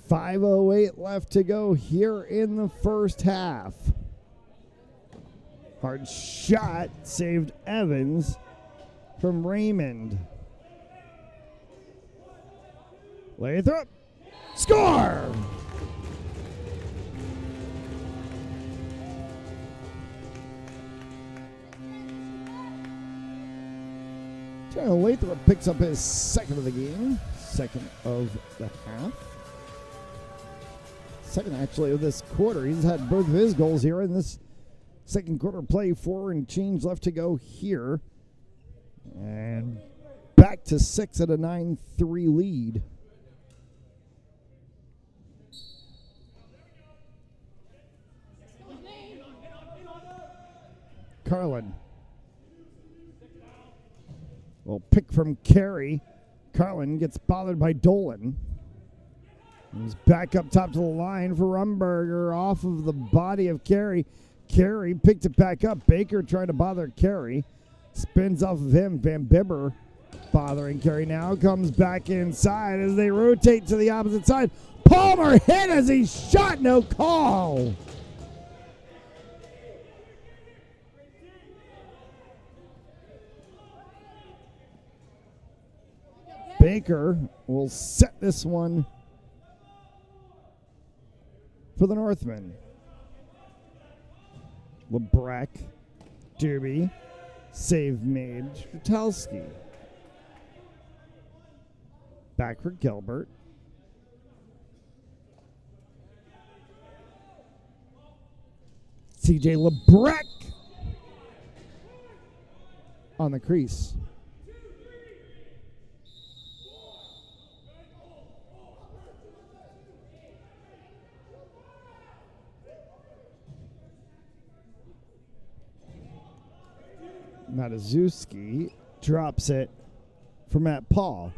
.508 left to go here in the first half. Hard shot saved Evans from Raymond. Lathrop, score! Lathrop picks up his second of the game, second of the half. Second, actually, of this quarter. He's had both of his goals here in this second quarter play. 4 and change left to go here. And back to 6 at a 9-3 lead. Carlin will pick from Carey. Carlin gets bothered by Dolan. He's back up top to the line for Rumberger off of the body of Carey. Carey picked it back up. Baker trying to bother Carey. Spins off of him. Van Bibber bothering Carey now. Comes back inside as they rotate to the opposite side. Palmer hit as he shot. No call. Baker will set this one for the Northmen. Lebrecht, Doobie, save made, Strzelski. Back for Gilbert. CJ Lebrecht on the crease. Matuszewski drops it for Matt Paul.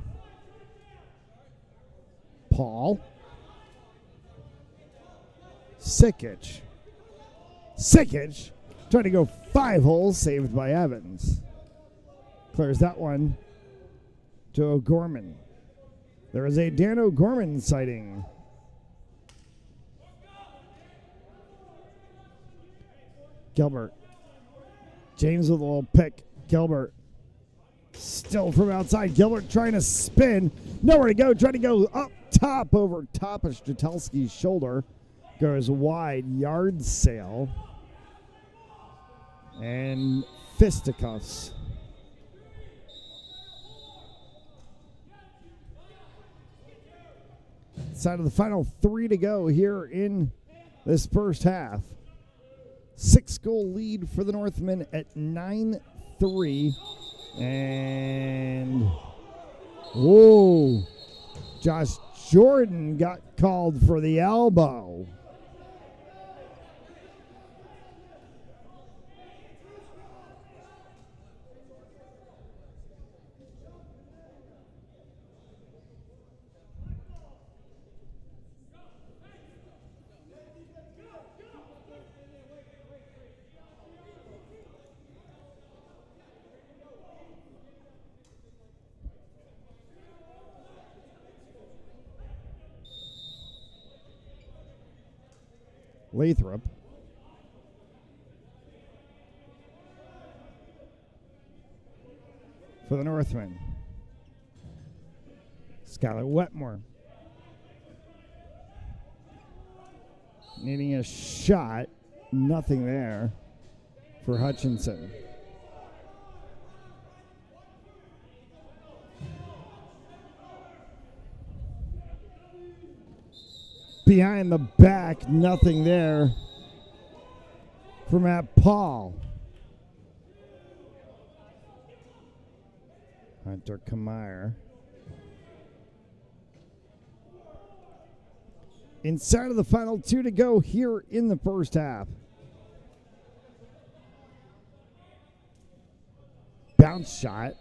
Paul. Sikic. Sikic trying to go 5 holes, saved by Evans. Clears that one to O'Gorman. There is a Dan O'Gorman sighting. Gilbert. James with a little pick. Gilbert. Still from outside. Gilbert trying to spin. Nowhere to go. Trying to go up top over top of Strzelski's shoulder. Goes wide. Yard sale. And fisticuffs. Side of the final 3 to go here in this first half. 6-goal lead for the Northmen at 9-3. And, whoa, Josh Jordan got called for the elbow. Lathrop. For the Northmen. Skylar Wetmore. Needing a shot. Nothing there for Hutchinson. Behind the back, nothing there for Matt Paul. Hunter Kammeyer. Inside of the final 2 to go here in the first half. Bounce shot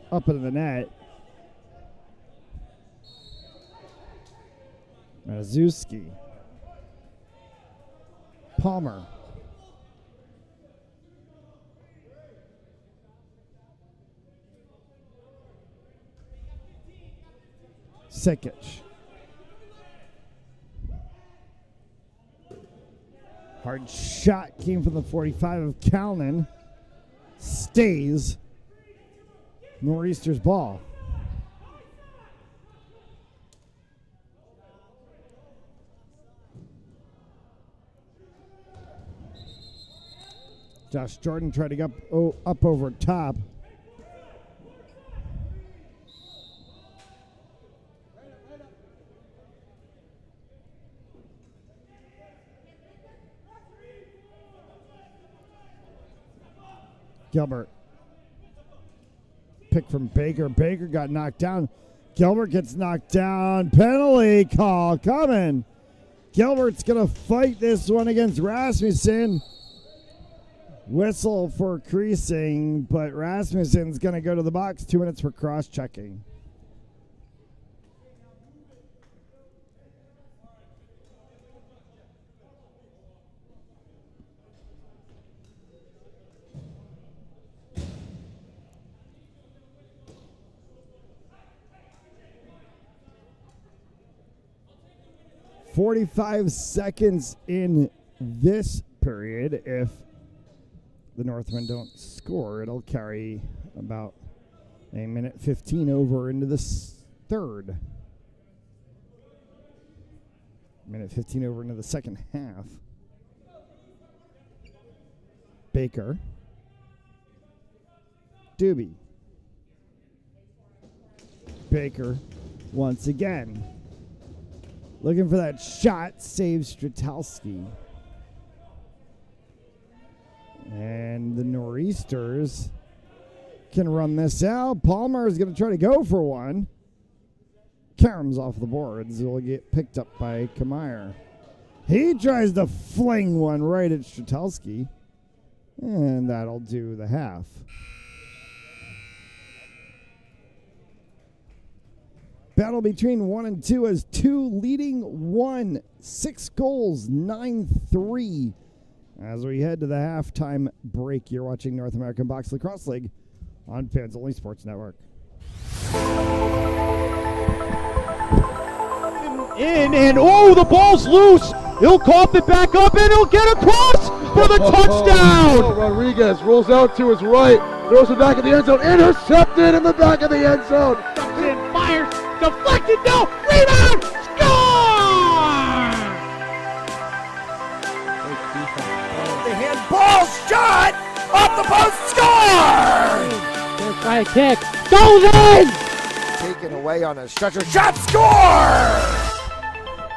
up into the net. Matuszewski. Palmer. Sikic. Hard shot came from the 45 of Kalnin. Stays. Nor'easter's ball. Josh Jordan tried to get up over top. Gilbert. Pick from Baker. Baker got knocked down. Gilbert gets knocked down. Penalty call coming. Gilbert's going to fight this one against Rasmussen. Whistle for creasing, but Rasmussen's going to go to the box. 2 minutes for cross-checking. "45 seconds in this period. If the Northmen don't score, it'll carry about a minute 15 over into the third. Minute 15 over into the second half. Baker. Doobie. Baker once again. Looking for that shot, saves Strzelski. And the Nor'easters can run this out. Palmer is going to try to go for one. Karam's off the boards. It will get picked up by Kammeyer. He tries to fling one right at Strzelski. And that'll do the half. battle between 1 and 2 as 2 leading 1. 6 goals, 9-3. As we head to the halftime break, you're watching North American Box Lacrosse League on Fans Only Sports Network. And oh, the ball's loose. He'll cough it back up, and he'll get across for the touchdown. Rodriguez rolls out to his right, throws it back in the end zone, intercepted in the back of the end zone. And fires, deflected, no, rebound, score! The handball shot off the post, score! Gonna try a kick, goes in! Taken away on a stretcher, shot, score!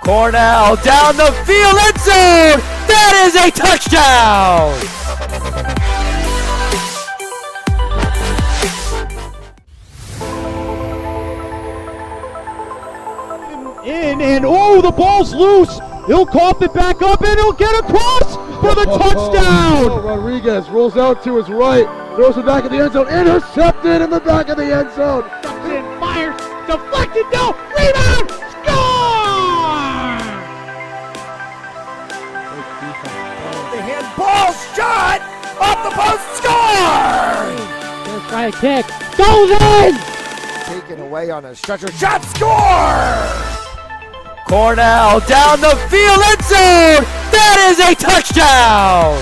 Cornell down the field, end zone! That is a touchdown! And oh, the ball's loose. He'll cough it back up, and he'll get across for the touchdown. Rodriguez rolls out to his right, throws it back in the end zone, intercepted in the back of the end zone. And fires, deflected, no, rebound, score! The handball shot off the post, score! Gonna try a kick, goes in! Taken away on a stretcher, shot, score! Cornell down the field, end zone! That is a touchdown!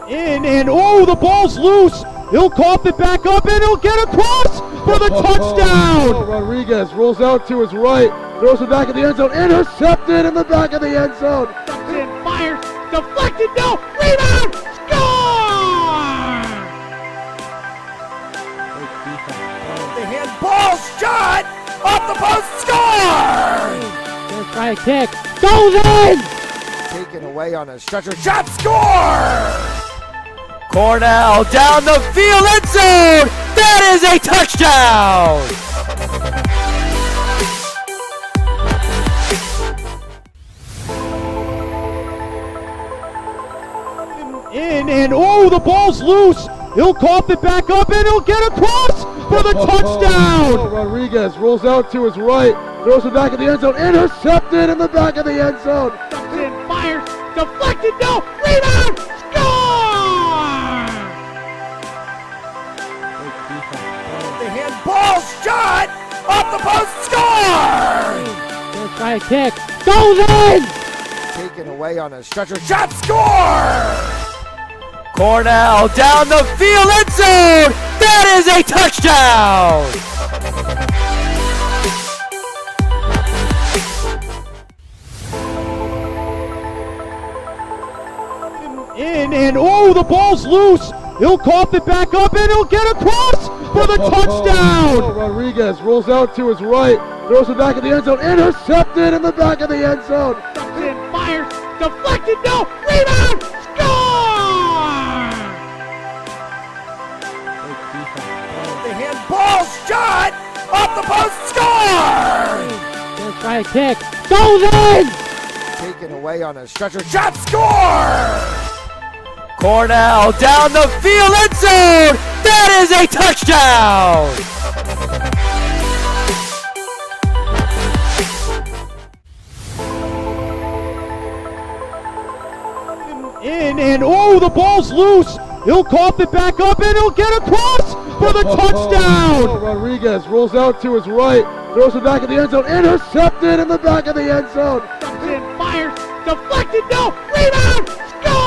And oh, the ball's loose. He'll cough it back up, and he'll get across for the touchdown. Rodriguez rolls out to his right, throws it back in the end zone, intercepted in the back of the end zone. And fires, deflected, no, rebound, score! The handball shot off the post, score! Gonna try a kick, goes in! Taken away on a stretcher, shot, score! Cornell down the field, end zone! That is a touchdown! And oh, the ball's loose. He'll cough it back up, and he'll get across for the touchdown. Rodriguez rolls out to his right, throws it back in the end zone, intercepted in the back of the end zone. And fires, deflected, no, rebound, score! The handball shot off the post, score! Gonna try a kick, goes in! Taken away on a stretcher, shot, score! Cornell down the field, end zone! That is a touchdown! And oh, the ball's loose. He'll cough it back up, and he'll get across for the touchdown. Rodriguez rolls out to his right, throws it back in the end zone, intercepted in the back of the end zone. And fires, deflected, no, rebound, score! The handball shot off the post, score! Gonna try a kick, goes in! Taken away on a stretcher, shot, score! Cornell down the field, end zone! That is a touchdown! And oh, the ball's loose. He'll cough it back up, and he'll get across for the touchdown. Rodriguez rolls out to his right, throws it back in the end zone, intercepted in the back of the end zone. And fires, deflected, no, rebound, score!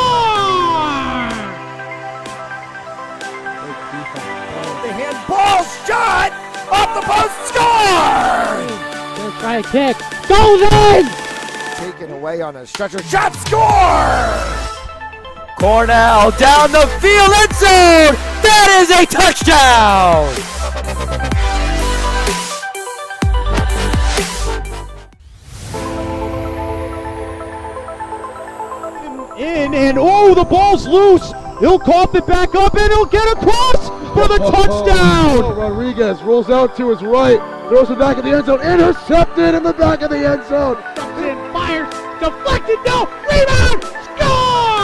The handball shot off the post, score! Gonna try a kick, goes in! Taken away on a stretcher, shot, score! Cornell down the field, end zone! That is a touchdown! And oh, the ball's loose. He'll cough it back up, and he'll get across for the touchdown. Rodriguez rolls out to his right, throws it back in the end zone, intercepted in the back of the end zone. And fires, deflected, no, rebound, score!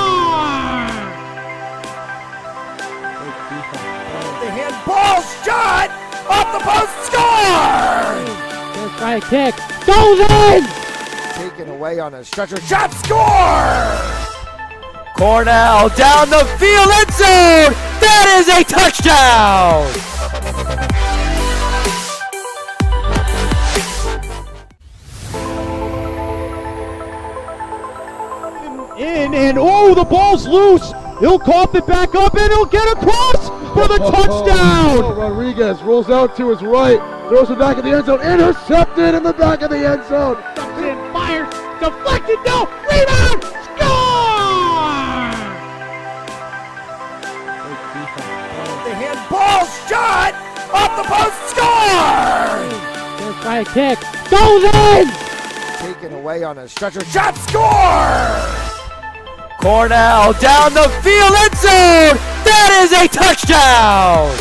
The handball shot off the post, score! Let's try a kick. Goes in! Taken away on a stretcher shot, score! Cornell down the field, end zone! That is a touchdown! In and oh, the ball's loose. He'll cough it back up and he'll get across for the touchdown. Rodriguez rolls out to his right, throws it back in the end zone, intercepted in the back of the end zone. And fires, deflected, no, rebound, score! The handball shot off the post, score! Let's try a kick. Goes in! Taken away on a stretcher shot, score! Cornell down the field, end zone! That is a touchdown!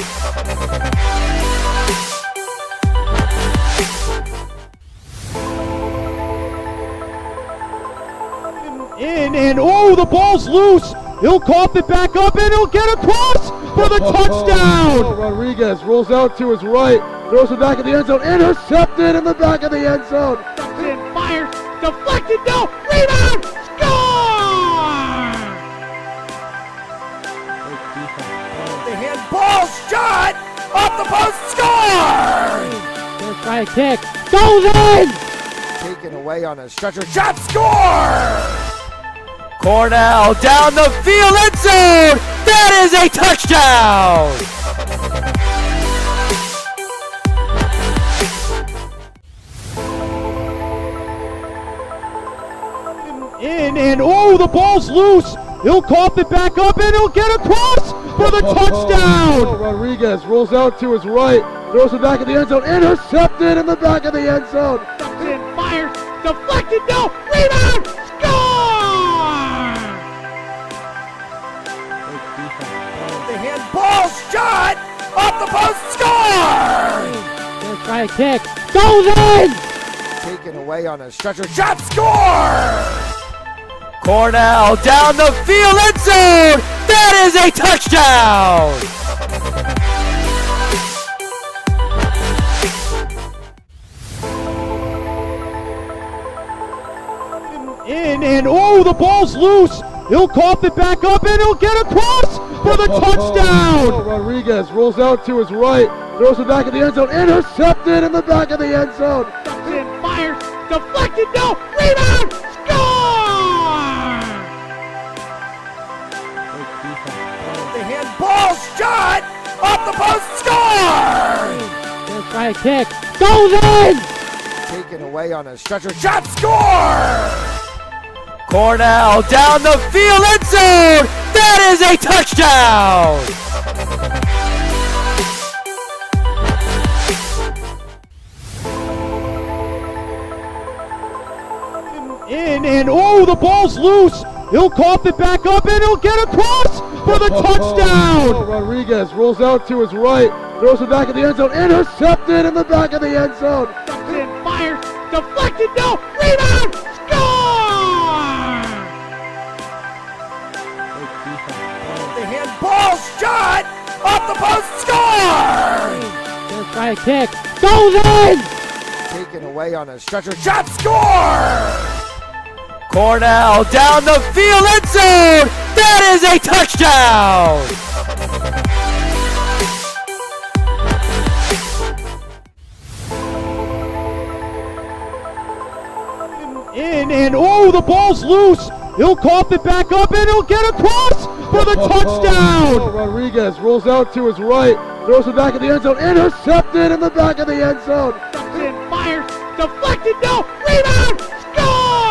In and oh, the ball's loose. He'll cough it back up and he'll get across for the touchdown. Rodriguez rolls out to his right, throws it back in the end zone, intercepted in the back of the end zone. And fires, deflected, no, rebound, score! The handball shot off the post, score! Let's try a kick. Goes in! Taken away on a stretcher shot, score! Cornell down the field, end zone! That is a touchdown! In and oh, the ball's loose. He'll cough it back up and he'll get across for the touchdown. Rodriguez rolls out to his right, throws it back in the end zone, intercepted in the back of the end zone. And fires, deflected, no, rebound, score! The handball shot off the post, score! Let's try a kick. Goes in! Taken away on a stretcher shot, score! Cornell down the field, end zone! That is a touchdown! In and oh, the ball's loose. He'll cough it back up and he'll get across for the touchdown. Rodriguez rolls out to his right, throws it back in the end zone, intercepted in the back of the end zone. And fires, deflected, no, rebound, score! The handball shot off the post, score! Let's try a kick. Goes in! Taken away on a stretcher shot, score! Cornell down the field, end zone! That is a touchdown! In and oh, the ball's loose. He'll cough it back up and he'll get across for the touchdown. Rodriguez rolls out to his right, throws it back in the end zone, intercepted in the back of the end zone. And fires, deflected, no, rebound, score! The handball shot off the post, score! Let's try a kick. Goes in! Taken away on a stretcher shot, score! Cornell down the field, end zone! That is a touchdown! In and oh, the ball's loose. He'll cough it back up and he'll get across for the touchdown. Rodriguez rolls out to his right, throws it back in the end zone, intercepted in the back of the end zone. And fires, deflected, no, rebound, score!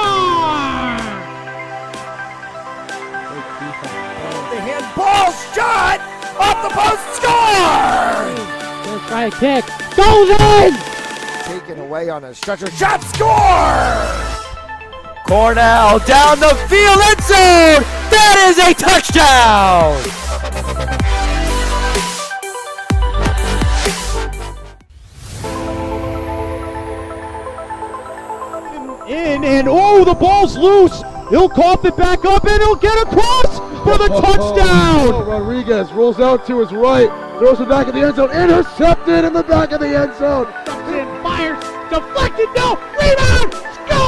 The handball shot off the post, score! Let's try a kick. Goes in! Taken away on a stretcher shot, score! Cornell down the field, end zone! That is a touchdown! In and oh, the ball's loose. He'll cough it back up and he'll get across for the touchdown! Oh, Rodriguez rolls out to his right, throws it back in the end zone, intercepted in the back of the end zone. Fires, deflected, no, rebound, score!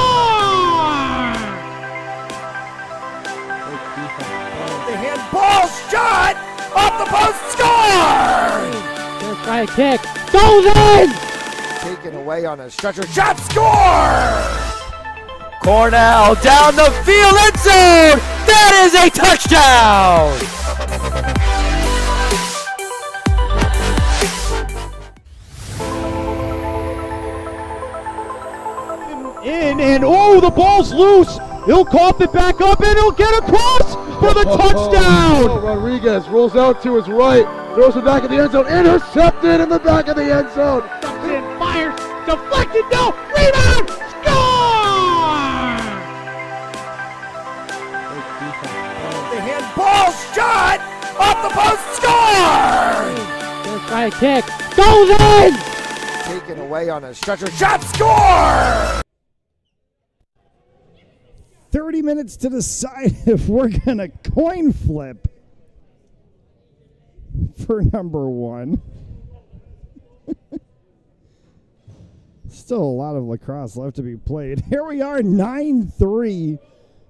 The handball shot off the post, score! Gonna try a kick, goes in! Taken away on a stretcher, shot, score! Cornell down the field, end zone! That is a touchdown! In and oh, the ball's loose. He'll cough it back up and he'll get across for the touchdown. Oh, Rodriguez rolls out to his right, throws it back in the end zone, intercepted in the back of the end zone. Fires, deflected, no, rebound, score! The handball shot off the post, score! Gonna try a kick, goes in! Taken away on a stretcher, shot, score! 30 minutes to decide if we're going to coin flip for number one. Still a lot of lacrosse left to be played. Here we are, 9-3.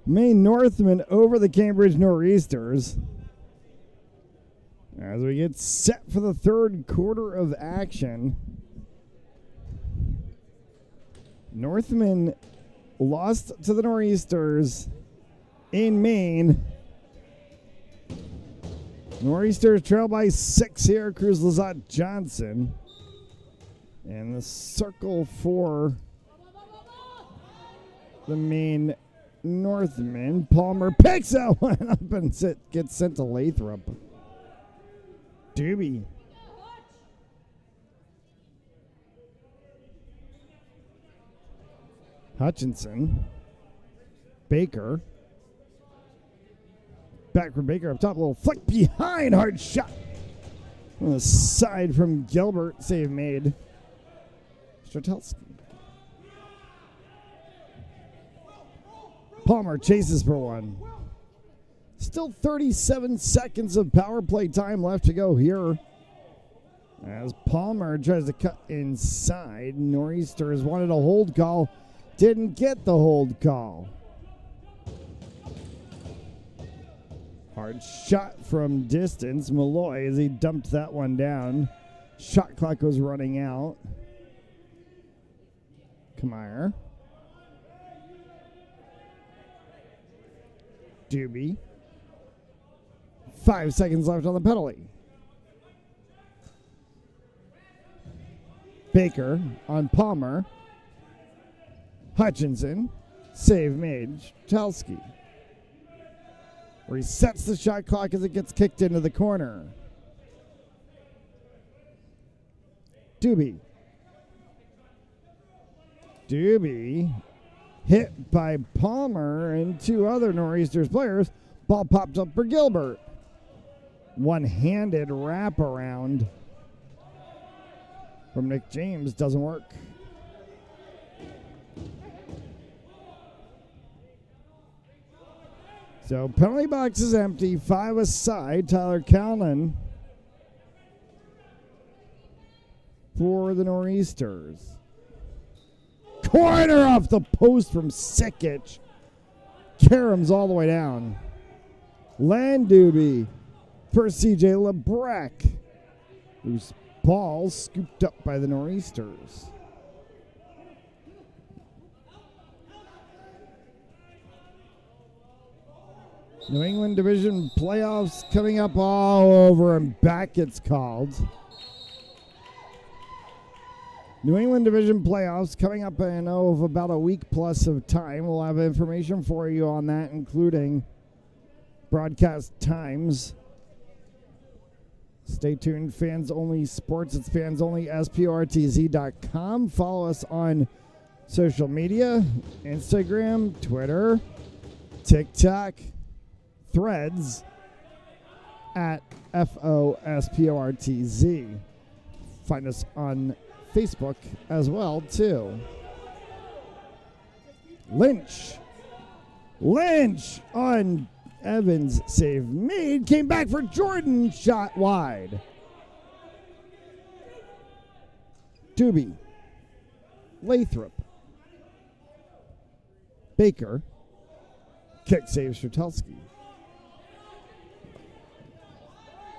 Maine Northmen over the Cambridge Nor'easters. As we get set for the third quarter of action. Northmen lost to the Nor'easters in Maine. Nor'easters trail by 6 here. Cruz Lazat Johnson. And the circle for the Maine Northmen. Palmer picks that one up and gets sent to Lathrop. Doobie. Hutchinson. Baker. Back from Baker up top. A little flick behind. Hard shot. On the side from Gilbert. Save made. Stratelski. Palmer chases for one. Still 37 seconds of power play time left to go here. As Palmer tries to cut inside. Nor'easters wanted a hold call. Didn't get the hold call. Hard shot from distance. Malloy, as he dumped that one down. Shot clock was running out. Kamire. Doobie. 5 seconds left on the penalty. Baker on Palmer. Hutchinson. Save made. Stratelski. Resets the shot clock as it gets kicked into the corner. Doobie. Doobie hit by Palmer and 2 other Nor'easters players. Ball popped up for Gilbert. One-handed wraparound from Nick James doesn't work. So penalty box is empty. 5 aside. Tyler Callan for the Nor'easters. Corner off the post from Sikic. Karams all the way down. Landooby for CJ Lebrec. Whose ball scooped up by the Nor'easters. New England Division playoffs coming up all over and back it's called. New England Division playoffs coming up in about a week plus of time. We'll have information for you on that, including broadcast times. Stay tuned. Fans Only Sports. It's Fans Only, SPRTZ.com. Follow us on social media, Instagram, Twitter, TikTok, Threads, at FOSPORTZ. Find us on Facebook as well, too. Lynch on Evans, save made, came back for Jordan, shot wide. Doobie, Lathrop, Baker, kick saves Shertelski.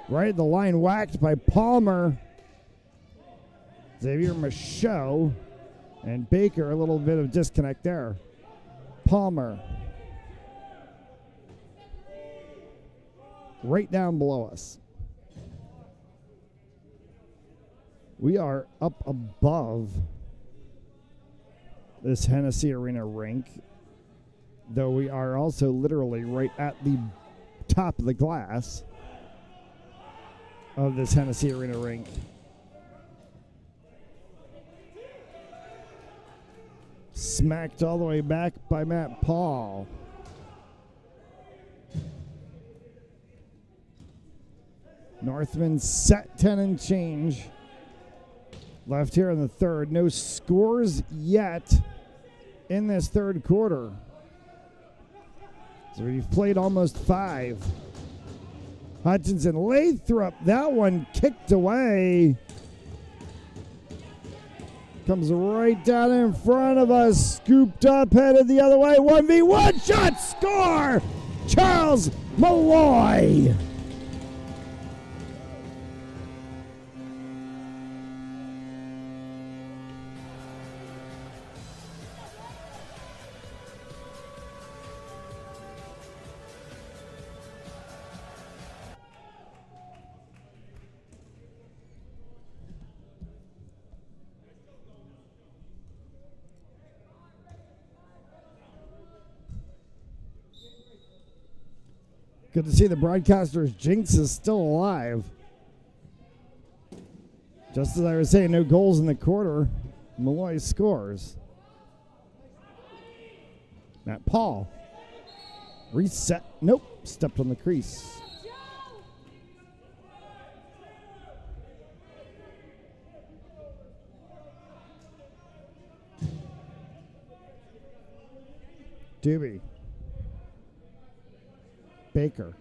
Right at the line, whacked by Palmer. Xavier Michaud and Baker, a little bit of disconnect there. Palmer. Right down below us. We are up above this Hennessy Arena rink, though we are also literally right at the top of the glass of this Hennessy Arena rink. Smacked all the way back by Matt Paul. Northmen set 10 and change. Left here in the third. No scores yet in this third quarter. So we've played almost 5. Hutchinson, Lathrop, that one kicked away. Comes right down in front of us. Scooped up, headed the other way. 1v1 shot, score! Charles Malloy. Good to see the broadcaster's jinx is still alive. Just as I was saying, no goals in the quarter. Malloy scores. Matt Paul. Reset. Nope. Stepped on the crease. Doobie. Baker.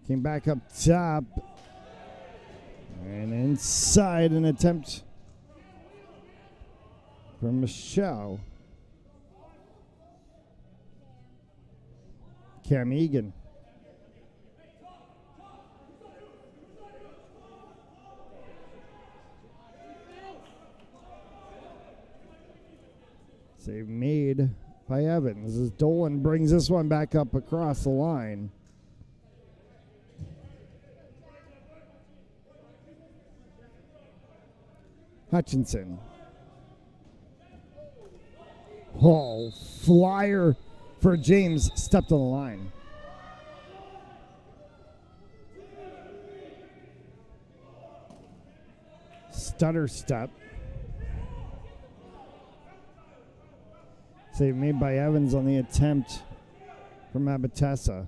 Came back up top. And inside an attempt from Michelle. Cam Egan. Save made by Evans as Dolan brings this one back up across the line. Hutchinson. Oh, flyer for James, stepped on the line. Stutter step. Save made by Evans on the attempt from Abatessa.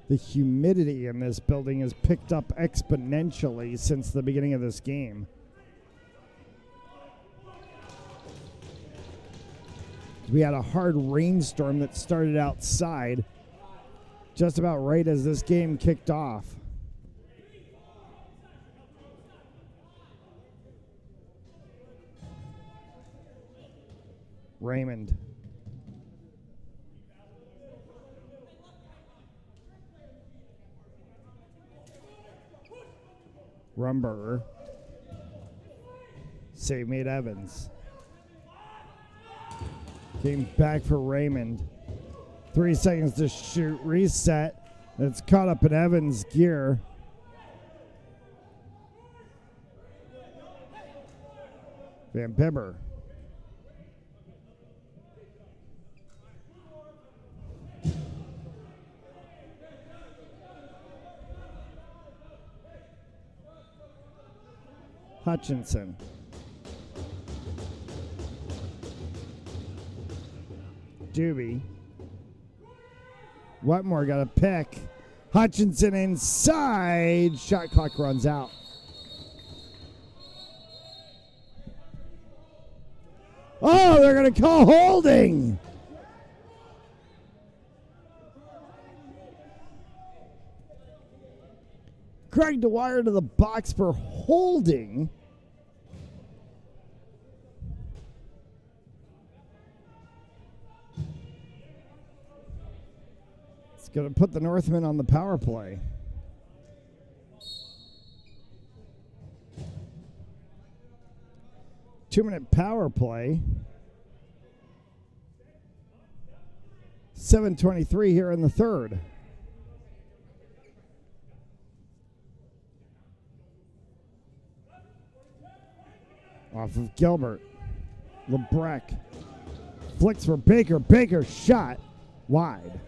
The humidity in this building has picked up exponentially since the beginning of this game. We had a hard rainstorm that started outside just about right as this game kicked off. Raymond. Rumberger. Save made Evans. Came back for Raymond. 3 seconds to shoot. Reset. It's caught up in Evans' gear. Van Pibber. Hutchinson. Doobie. Wetmore got a pick. Hutchinson inside. Shot clock runs out. Oh, they're going to call holding. Craig Dwyer to the box for holding. It's going to put the Northmen on the power play. Two-minute power play. 7:23 here in the third. Off of Gilbert. Lebrecht flicks for Baker. Baker shot wide.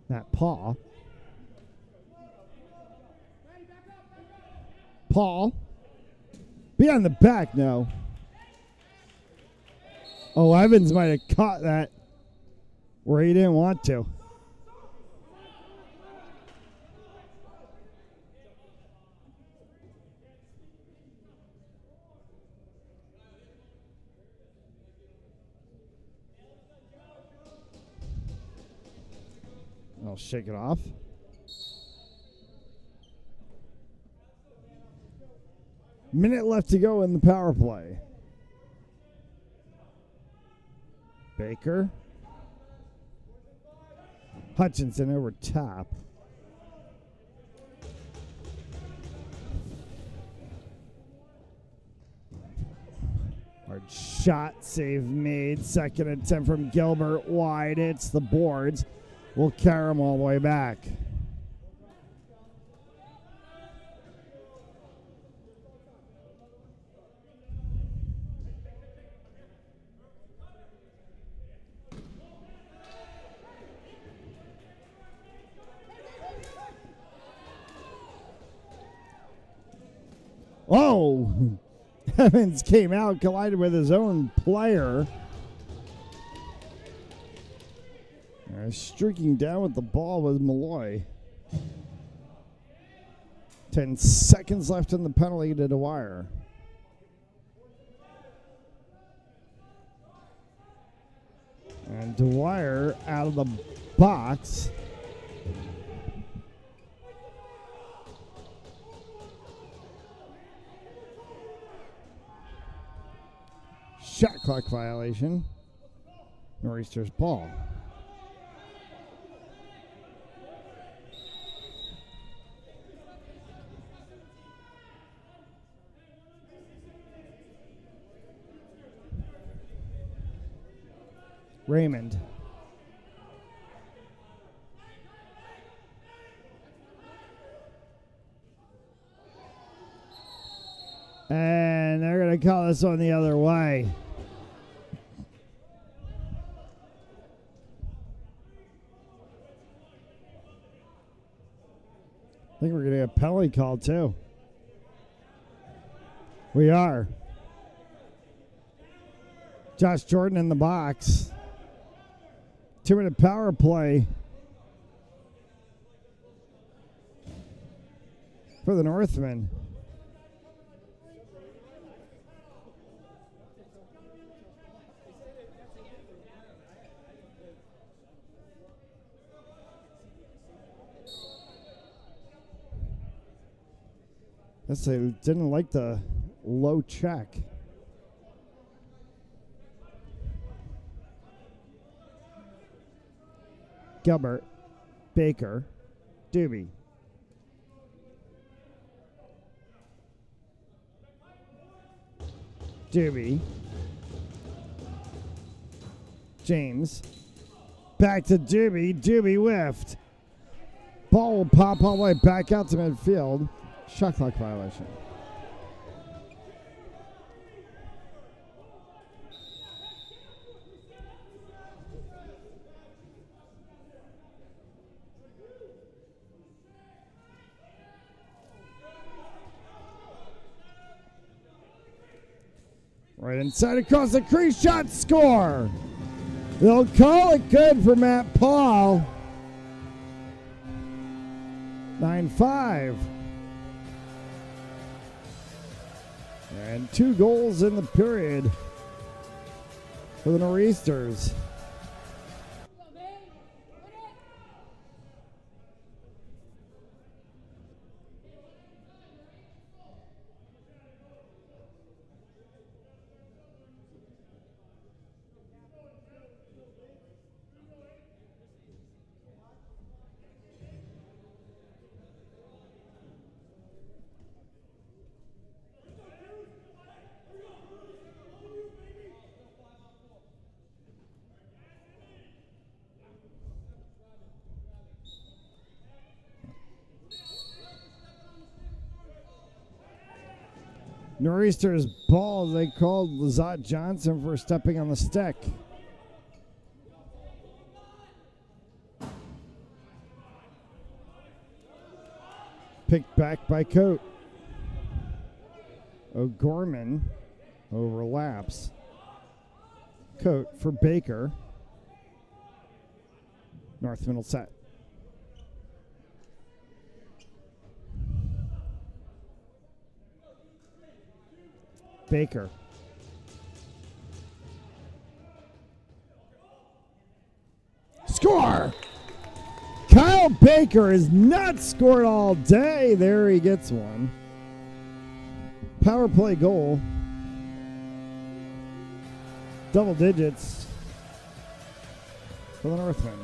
That Paul. Paul. Behind the back now. Oh, Evans might have caught that where he didn't want to. I'll shake it off. Minute left to go in the power play. Baker. Hutchinson over top. Hard shot, save made. Second attempt from Gilbert. Wide. Hits the boards. We'll carry him all the way back. Oh! Evans came out, collided with his own player. Streaking down with the ball was Malloy. 10 seconds left in the penalty to Dwyer. And Dwyer out of the box. Shot clock violation. Nor'easter's ball. Raymond. And they're going to call this one the other way. I think we're going to get a penalty call too. We are. Josh Jordan in the box. 2-minute power play for the Northmen. Guess they didn't like the low check. Gilbert, Baker, Doobie. Doobie. James. Back to Doobie. Doobie whiffed. Ball will pop all the way back out to midfield. Shot clock violation. Right inside across the crease, shot, score. They'll call it good for Matt Paul. 9-5. And 2 goals in the period for the Nor'easters. Nor'easters ball. They called Lazat Johnson for stepping on the stick. Picked back by Coate. O'Gorman overlaps. Coate for Baker. Northmen will set. Baker. Score! Kyle Baker has not scored all day. There he gets one. Power play goal. Double digits for the Northmen.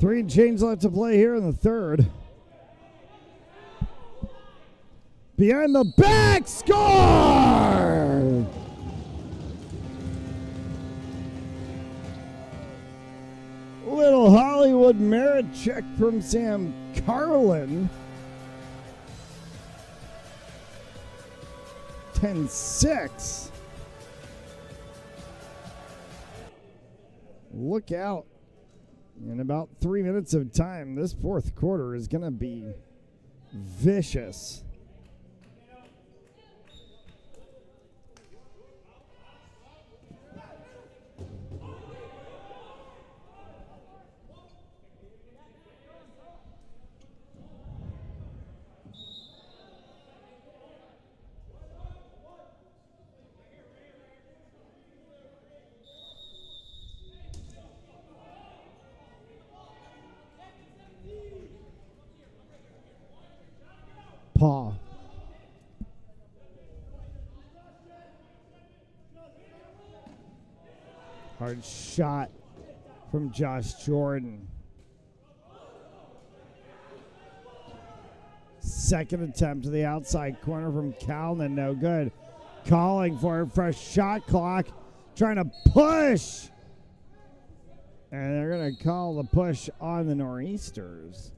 Three and change left to play here in the third. Behind the back, score! Little Hollywood merit check from Sam Carlin. 10-6. Look out. In about 3 minutes of time, this fourth quarter is going to be vicious. Paul. Hard shot from Josh Jordan. Second attempt to the outside corner from Calnan, no good. Calling for a fresh shot clock, trying to push. And they're going to call the push on the Nor'easters.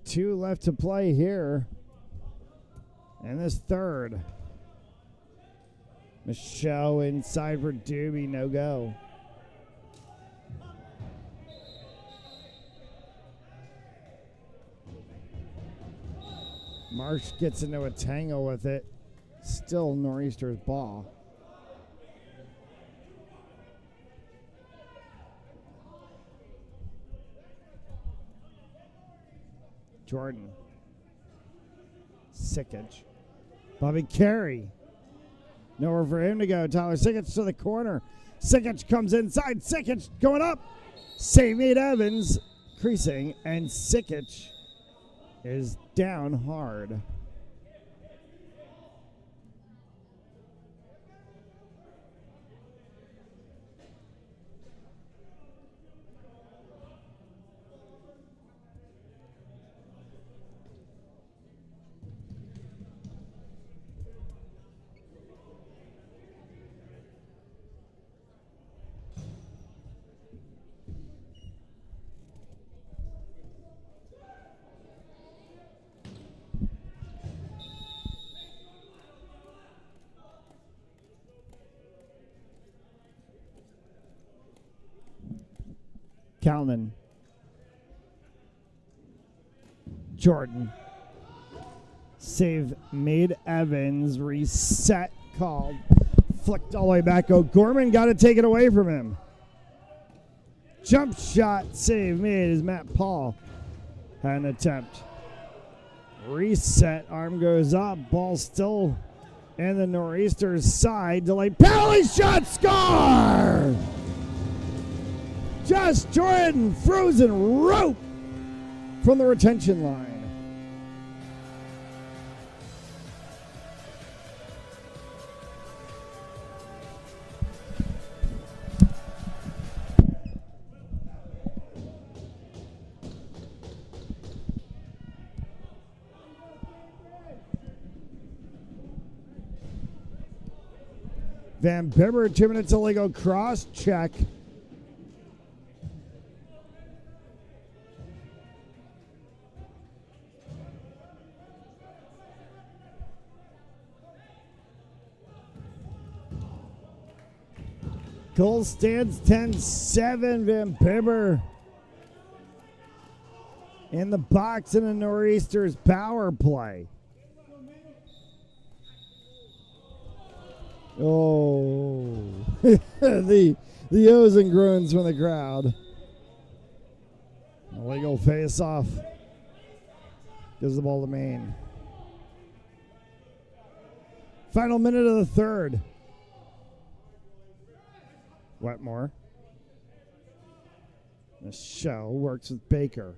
Two left to play here in this third. Michelle inside for Doobie, no go. Marsh gets into a tangle with it. Still Nor'easter's ball. Jordan. Sikic. Bobby Carey. Nowhere for him to go. Tyler Sikic to the corner. Sikic comes inside. Sikic going up. St. Maid Evans creasing. And Sikic is down hard. Kalman. Jordan. Save made. Evans. Reset called. Flicked all the way back. O'Gorman got to take it away from him. Jump shot save made as Matt Paul had an attempt. Reset. Arm goes up. Ball still in the Nor'easters' side. Delayed penalty shot. Score! Josh Jordan. Frozen rope from the retention line. Van Bibber, 2 minutes illegal cross check. Goal stands 10-7. Van Bibber in the box in the Nor'easters power play. Oh, the O's and groans from the crowd. Illegal face-off. Gives the ball to Maine. Final minute of the third. Wetmore. The show works with Baker.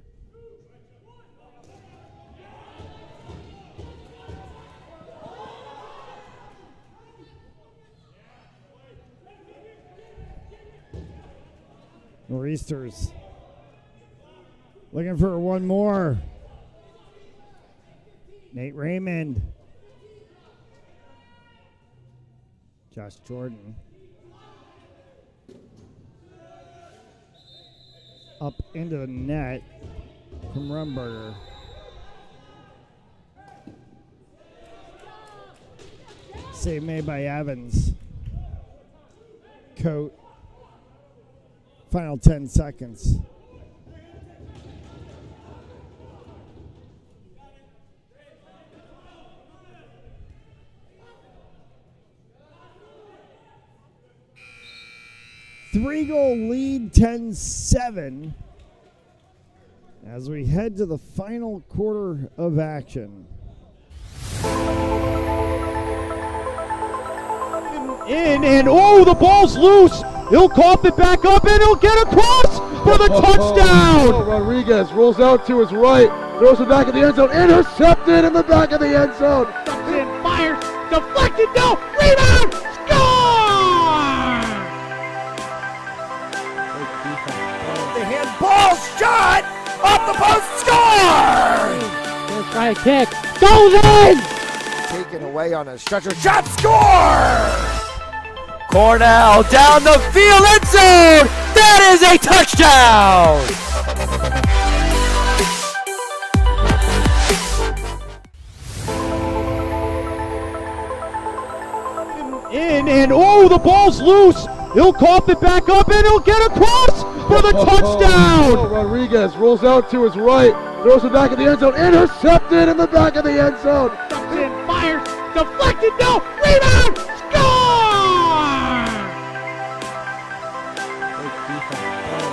Nor'easters looking for one more. Nate Raymond. Josh Jordan. Up into the net from Rumberger. Save made by Evans. Coat. Final 10 seconds. Three-goal lead, 10-7, as we head to the final quarter of action. And the ball's loose. He'll cough it back up, and he'll get across for the touchdown. Rodriguez rolls out to his right, throws it back in the end zone, intercepted in the back of the end zone. And fires, deflected, no, rebound, score! The handball shot off the post, score! Let's try a kick, goes in! Taken away on a stretcher, shot, score! Cornell down the field, end zone! That is a touchdown! And the ball's loose. He'll cough it back up, and he'll get across for the touchdown. Rodriguez rolls out to his right, throws it back in the end zone, intercepted in the back of the end zone. And fires, deflected, no, rebound, score!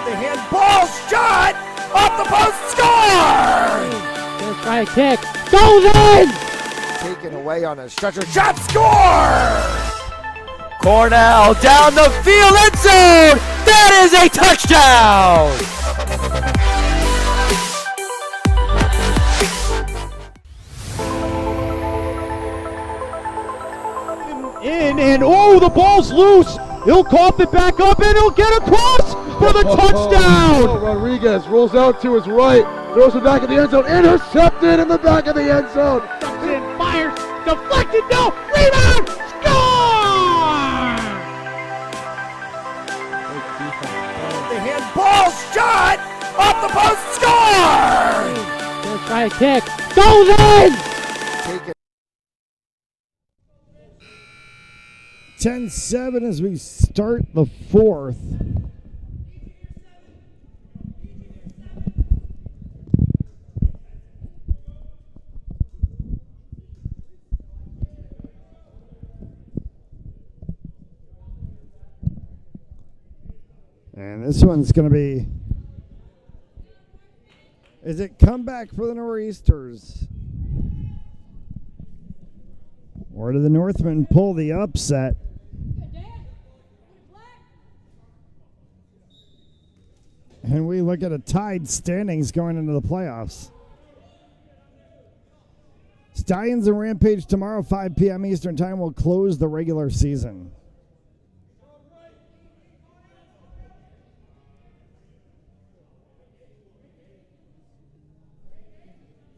The handball shot off the post, score! Let's try a kick, goes in! Taken away on a stretcher, shot, score! Cornell down the field, end zone! That is a touchdown! And the ball's loose. He'll cough it back up, and he'll get across for the touchdown. Rodriguez rolls out to his right, throws it back in the end zone, intercepted in the back of the end zone. And fires, deflected, no, rebound, score! The handball shot off the post, score! Let's try a kick, goes in! 10-7 as we start the fourth. And this one's going to be... Is it comeback for the Nor'easters? Or do the Northmen pull the upset? And we look at a tied standings going into the playoffs. Stallions and Rampage tomorrow, 5 p.m. Eastern Time, will close the regular season.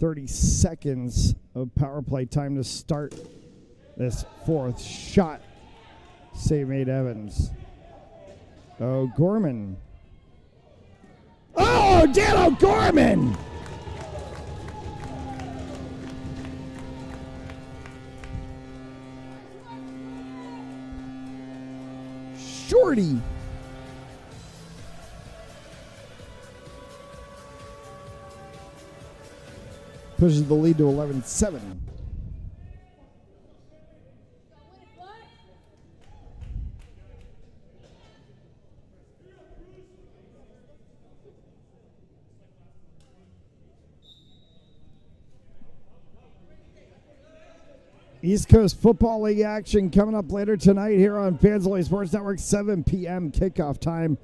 .30 seconds of power play time to start this fourth shot. Save made Evans. O'Gorman. Oh, Dan O'Gorman! Shorty. Pushes the lead to 11-7. East Coast Football League action coming up later tonight here on Fans Only Sports Network, 7 p.m. kickoff time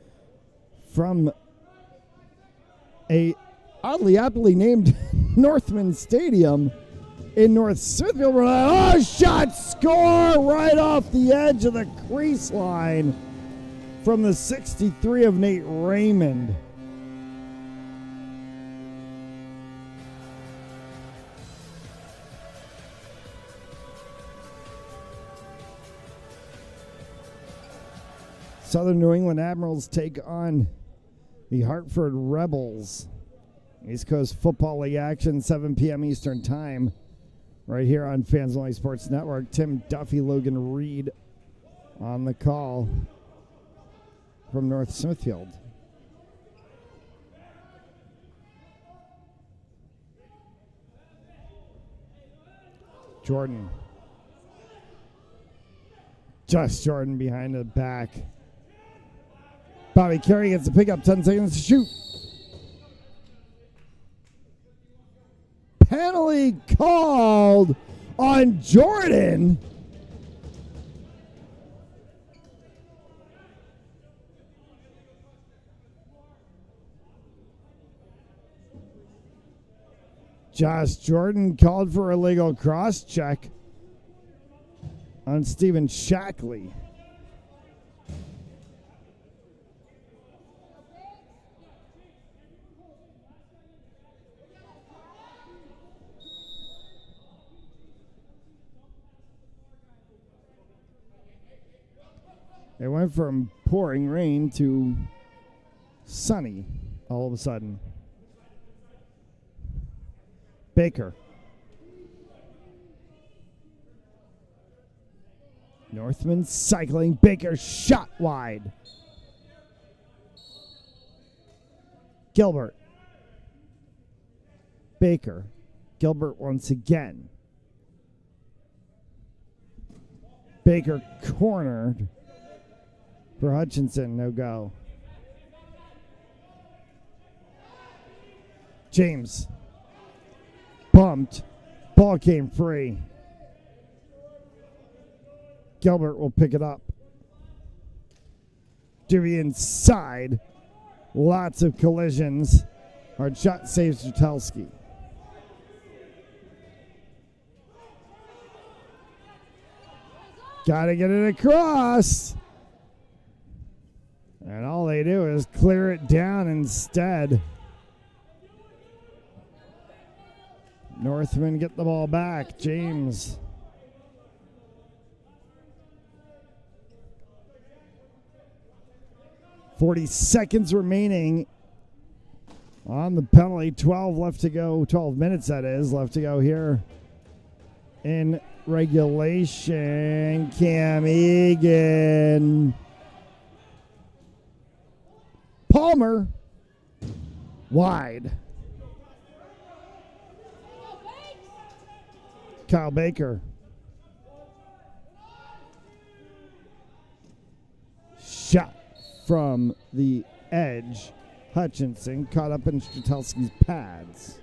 from a oddly aptly named Northmen Stadium in North Smithfield. Oh, shot, score right off the edge of the crease line from the 63 of Nate Raymond. Southern New England Admirals take on the Hartford Rebels. East Coast Football League action, 7 p.m. Eastern Time, right here on Fans Only Sports Network. Tim Duffy, Logan Reed on the call from North Smithfield. Jordan. Just Jordan behind the back. Bobby Carey gets the pickup, 10 seconds to shoot. Penalty called on Jordan. Josh Jordan called for a illegal cross check on Stephen Shackley. It went from pouring rain to sunny all of a sudden. Baker. Northman cycling. Baker shot wide. Gilbert. Baker. Gilbert once again. Baker cornered for Hutchinson, no go. James bumped. Ball came free. Gilbert will pick it up. To the inside. Lots of collisions. Hard shot saves Jutelski. Gotta get it across. And all they do is clear it down instead. Northmen get the ball back. James. .40 seconds remaining on the penalty. 12 left to go. 12 minutes, that is, left to go here in regulation. Cam Egan. Palmer. Wide. Kyle Baker. Shot from the edge. Hutchinson caught up in Strzelski's pads.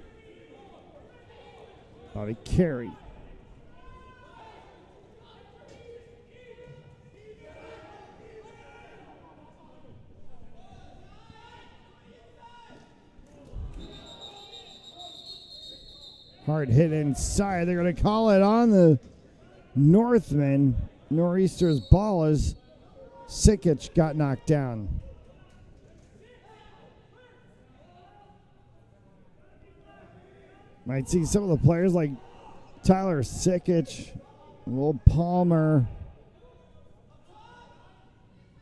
Bobby Carey. Hard hit inside. They're going to call it on the Northmen. Nor'easter's ball as Sikic got knocked down. Might see some of the players like Tyler Sikic, Will Palmer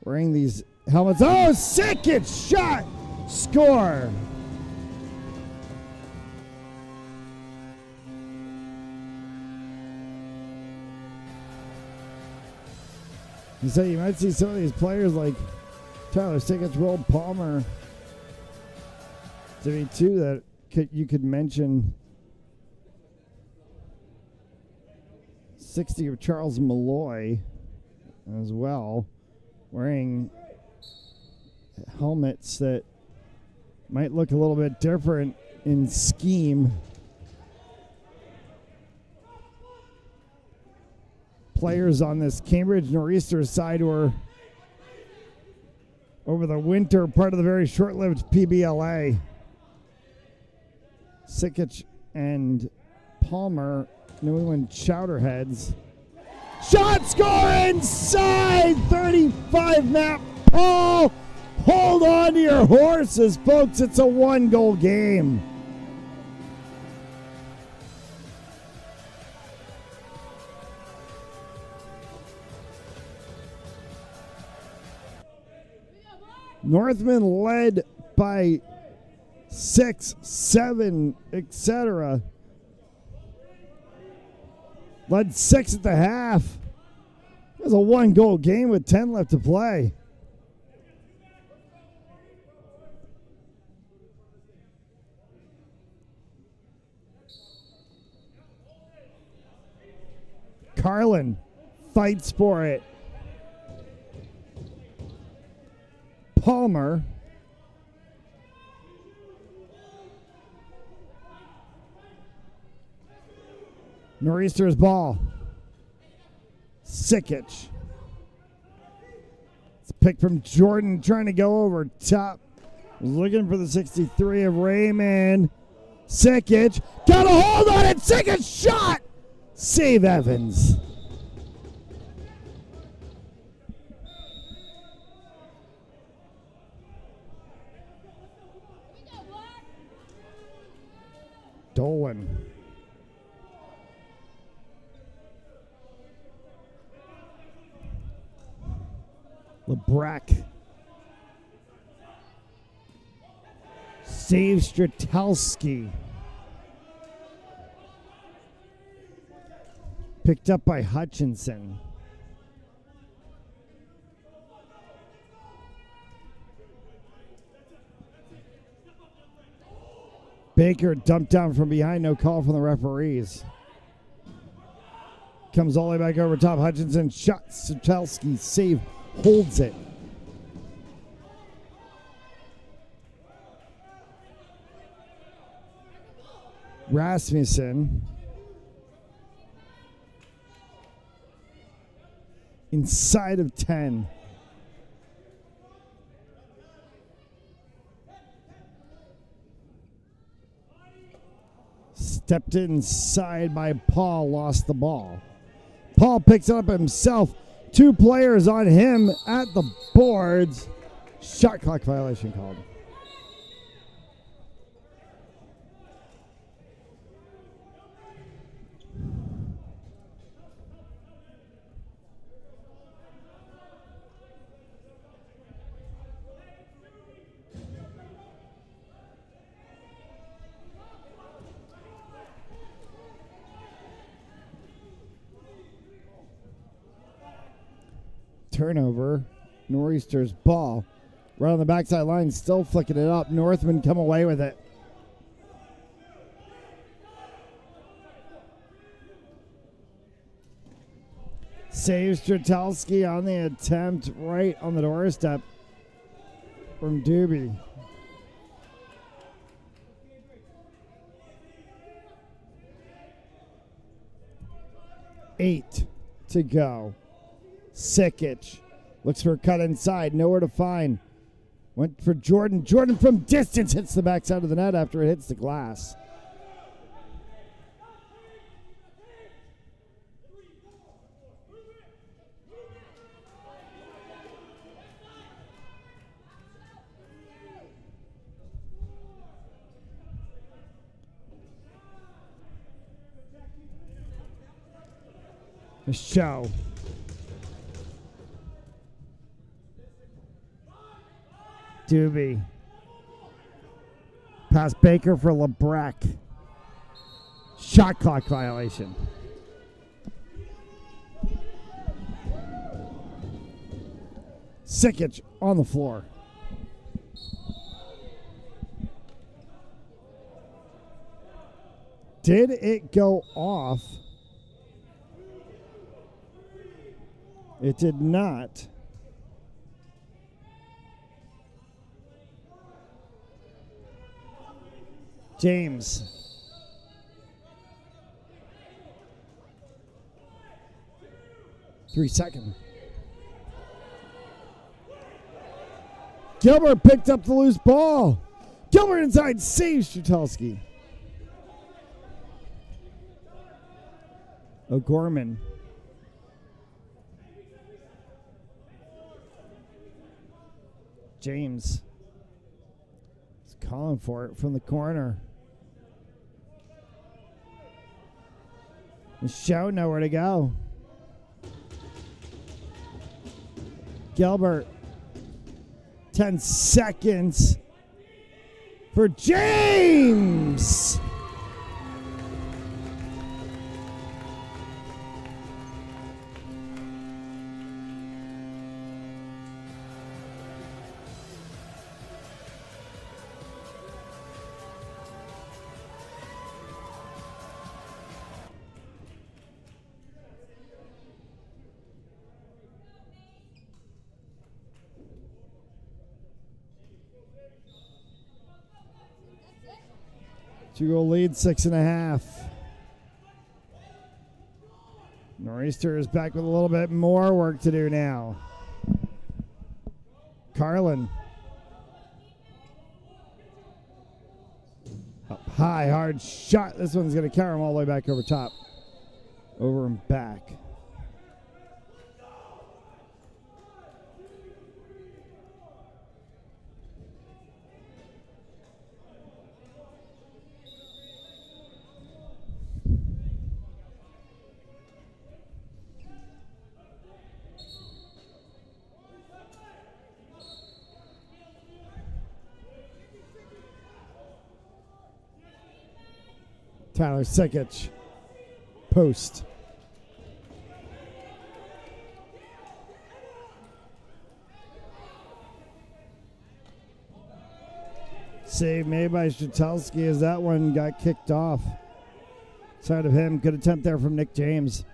wearing these helmets. Oh, Sikic shot! Score! So you might see some of these players like Tyler Sikic, Will Palmer. To be two that you could mention. 60 of Charles Malloy as well, wearing helmets that might look a little bit different in scheme. Players on this Cambridge Nor'easter side were over the winter part of the very short-lived PBLA. Sikic and Palmer, New England Chowderheads. Shot score inside 35, Matt Paul. Hold on to your horses, folks. It's a 1-goal game. Northmen led by 6, 7, etc. Led 6 at the half. It was a 1-goal game with 10 left to play. Carlin fights for it. Palmer. Nor'easter's ball. Sikic. It's picked from Jordan, trying to go over top. Looking for the 63 of Raymond. Sikic. Got a hold on it. Sikic shot. Save Evans. Dolan. LeBrecq. Save Strzelski. Picked up by Hutchinson. Baker dumped down from behind, no call from the referees. Comes all the way back over top. Hutchinson shot. Strzelski save, holds it. Rasmussen. Inside of 10. Stepped inside by Paul, lost the ball. Paul picks it up himself. 2 players on him at the boards. Shot clock violation called. Turnover. Nor'easter's ball. Right on the backside line, still flicking it up. Northmen come away with it. Saves Strzelski on the attempt, right on the doorstep. from Doobie. Eight to go. Sikic looks for a cut inside. Nowhere to find. Went for Jordan. Jordan from distance hits the backside of the net after it hits the glass. The show. Doobie. Pass Baker for LeBrecq. Shot clock violation. Sikic on the floor. Did it go off? It did not. James. Second. Gilbert picked up the loose ball. Gilbert inside saves Strutelski. O'Gorman. James is calling for it from the corner. The show nowhere to go. Gilbert. 10 seconds for James. Two-goal lead, 6.5. Nor'easter is back with a little bit more work to do now. Carlin. Up high, hard shot. This one's going to carry him all the way back over top. Over and back. Tyler Sikic, post. Save made by Strutelski as that one got kicked off. Side of him, good attempt there from Nick James.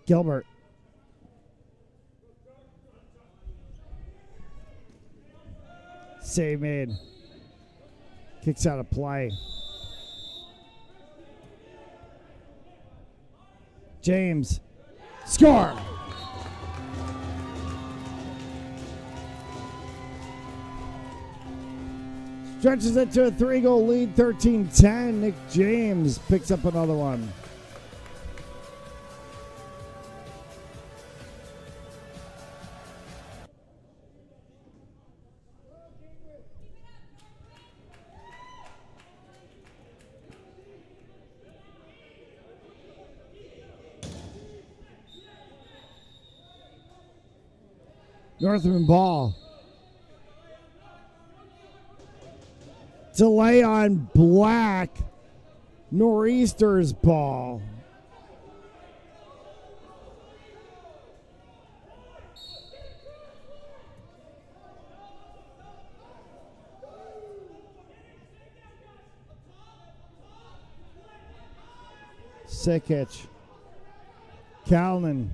Gilbert. Save made. Kicks out of play. James. Score! Stretches it to a 3-goal lead, 13-10. Nick James picks up another one. Northman ball. Delay on Black. Nor'easter's ball. Sikic. Calnan.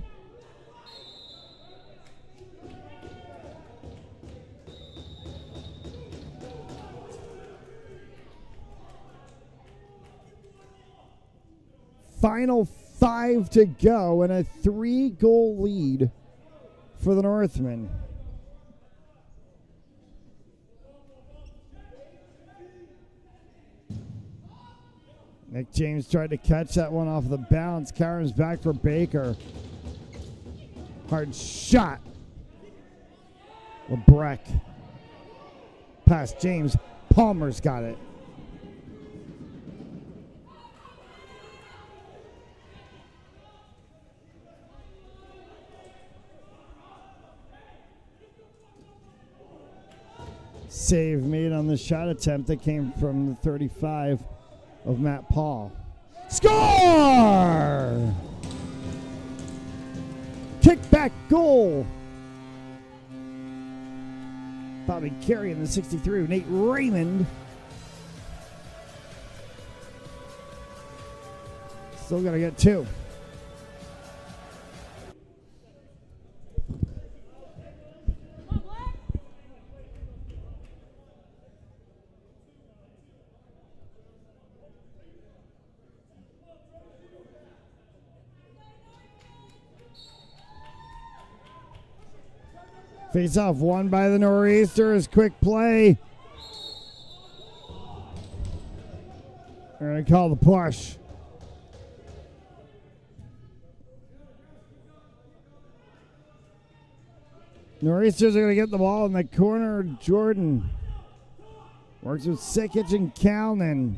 Final 5 to go and a 3-goal lead for the Northmen. Nick James tried to catch that one off the bounce. Karen's back for Baker. Hard shot. LeBrecq. Past James. Palmer's got it. Save made on the shot attempt that came from the 35 of Matt Paul. Score! Kickback goal. Bobby Carey in the 63. Nate Raymond. Still got to get 2. Face off won by the Nor'easters. Quick play. They're going to call the push. Nor'easters are going to get the ball in the corner. Jordan works with Sikic and Calnan.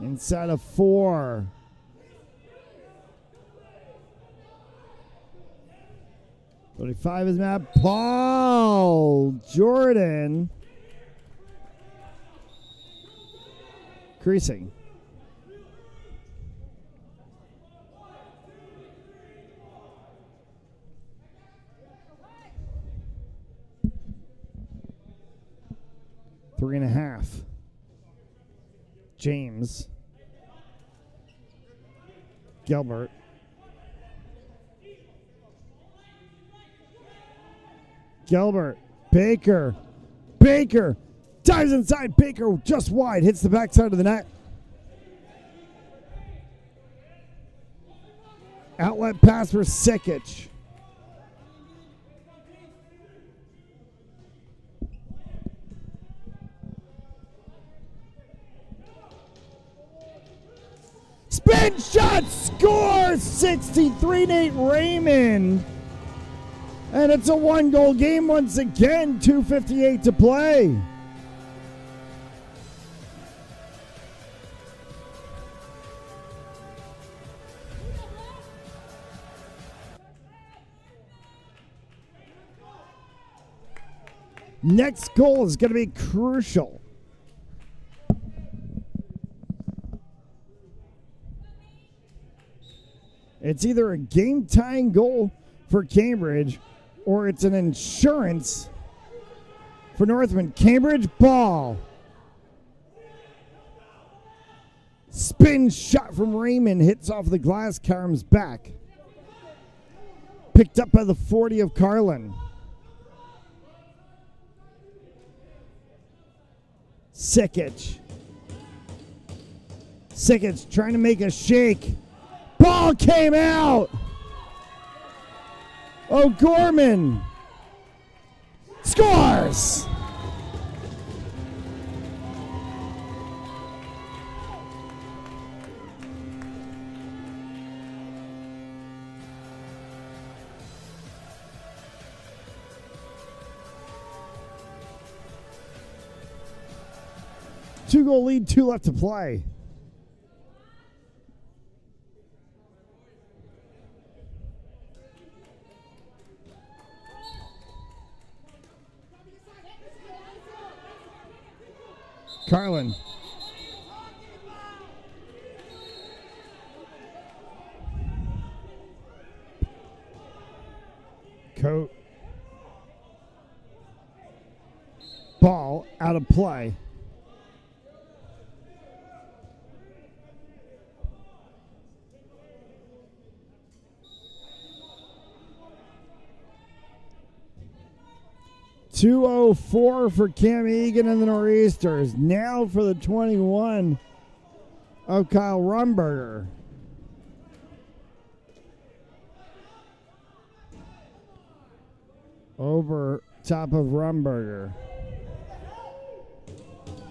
Inside of 4. $35 is Matt Paul. Jordan. Creasing. Three and a half. James. Gilbert. Gilbert. Baker. Baker. Dives inside. Baker just wide. Hits the backside of the net. Outlet pass for Sikic. Spin shot, score! 63, Nate Raymond. And it's a 1-goal game once again, 2:58 to play. Next goal is going to be crucial. It's either a game-tying goal for Cambridge or it's an insurance for Northmen. Cambridge ball. Spin shot from Raymond. Hits off the glass. Karam's back. Picked up by the 40 of Carlin. Sikic. Sikic trying to make a shake. Ball came out. O'Gorman scores. Two-goal lead, 2 left to play. Carlin. Coat. Ball out of play. 2:04 for Cam Egan and the Nor'easters. Now for the 21 of Kyle Rumberger. Over top of Rumberger.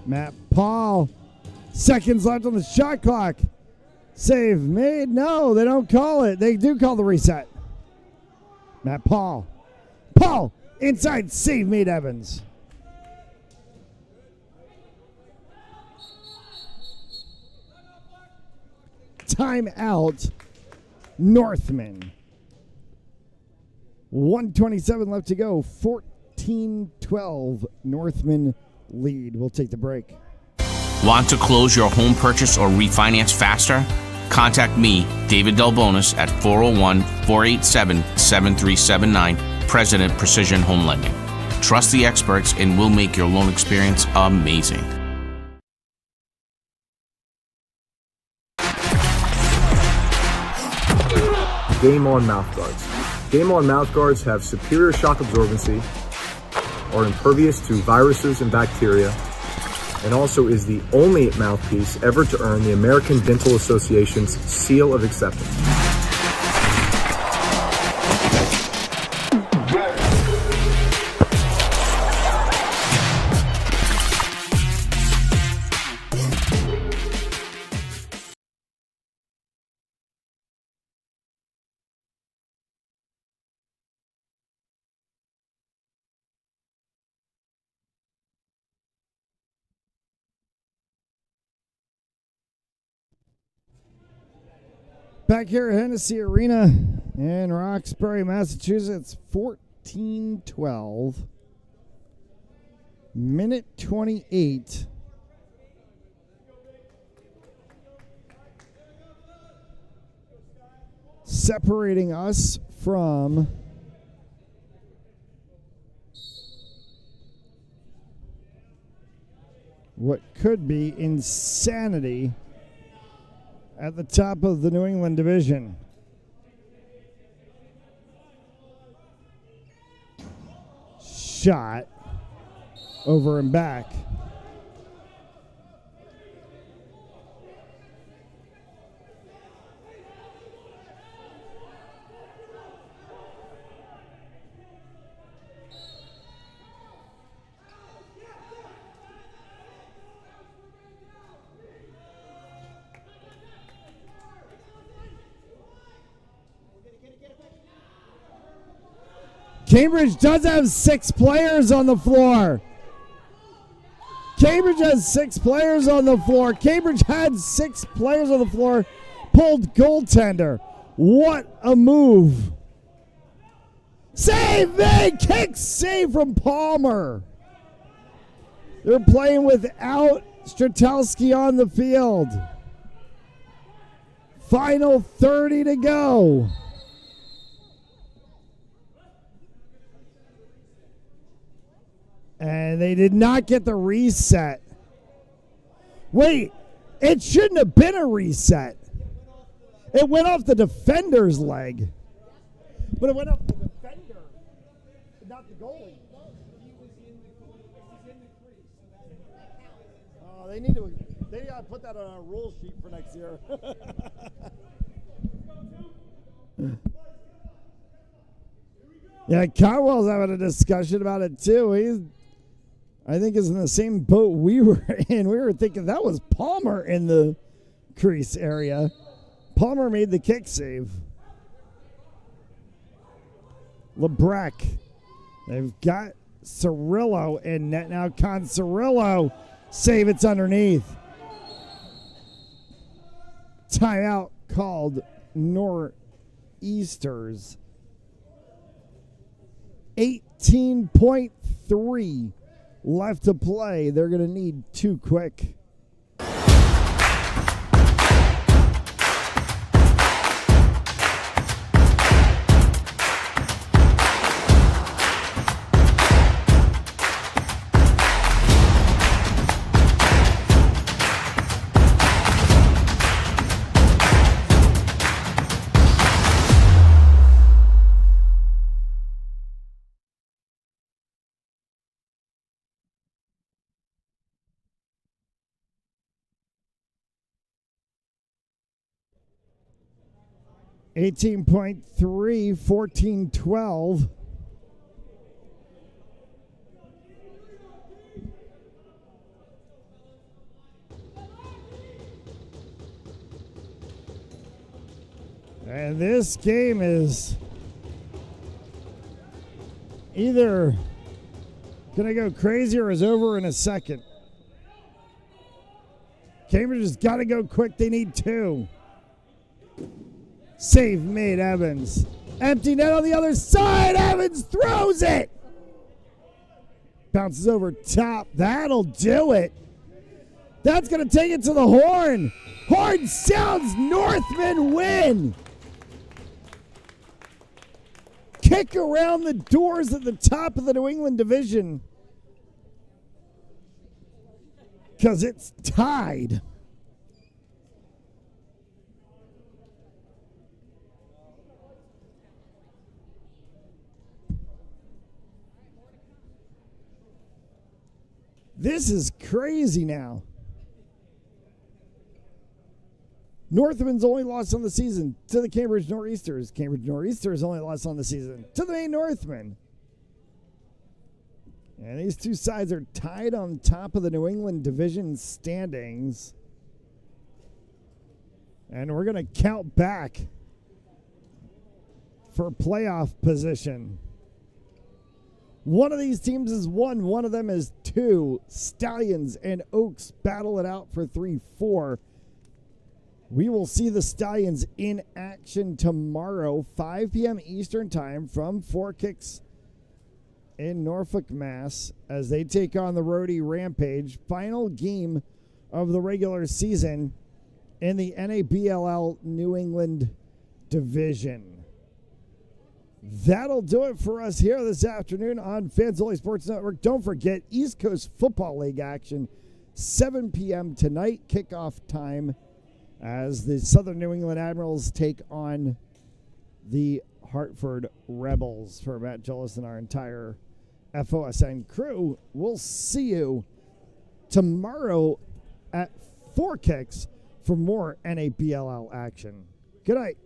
Matt Paul. Seconds left on the shot clock. Save made. No, they don't call it. They do call the reset. Matt Paul. Paul inside. Save made Evans. Timeout. Northmen. 1:27 left to go. 14-12. Northmen lead. We'll take the break. Want to close your home purchase or refinance faster? Contact me, David Delbonis, at 401-487-7379, President Precision Home Lending. Trust the experts and we'll make your loan experience amazing. Game On mouthguards. Game On mouthguards have superior shock absorbency, are impervious to viruses and bacteria, and also is the only mouthpiece ever to earn the American Dental Association's seal of acceptance. Back here at Hennessy Arena in Roxbury, Massachusetts, 14-12. Minute 28. Separating us from what could be insanity at the top of the New England division. Shot over and back. Cambridge does have 6 players on the floor. Cambridge has 6 players on the floor. Cambridge had 6 players on the floor. Pulled goaltender. What a move. Save made. Kick save from Palmer. They're playing without Stratelski on the field. Final 30 to go. And they did not get the reset. Wait, it shouldn't have been a reset. It went off the defender's leg. But it went off the defender, not the goalie. Oh, they gotta put that on a rule sheet for next year. Yeah, Caldwell's having a discussion about it too. I think is in the same boat we were in. We were thinking that was Palmer in the crease area. Palmer made the kick save. Lebrecht. They've got Cirillo in net now. Cirillo save. It's underneath. Timeout called Nor'easters. 18.3 left to play. They're going to need 2 quick. 18.3, 14-12. And this game is either going to go crazy or is over in a second. Cambridge has got to go quick. They need 2. Save made, Evans. Empty net on the other side. Evans throws it. Bounces over top. That'll do it. That's going to take it to the horn. Horn sounds. Northmen win. Kick around the doors at the top of the New England division. Because it's tied. This is crazy now. Northmen's only lost on the season to the Cambridge Nor'easters. Cambridge Nor'easters only lost on the season to the Maine Northmen. And these two sides are tied on top of the New England division standings. And we're going to count back for playoff position. One of these teams is 1. One of them is 2. Stallions and Oaks battle it out for 3-4. We will see the Stallions in action tomorrow, 5 p.m. Eastern Time from Four Kicks in Norfolk, Mass. as they take on the Rhodey Rampage. Final game of the regular season in the NABLL New England Division. That'll do it for us here this afternoon on Fanzoli Sports Network. Don't forget East Coast Football League action, 7 p.m. tonight, kickoff time, as the Southern New England Admirals take on the Hartford Rebels. For Matt Gillis and our entire FOSN crew, we'll see you tomorrow at Four Kicks for more NABLL action. Good night.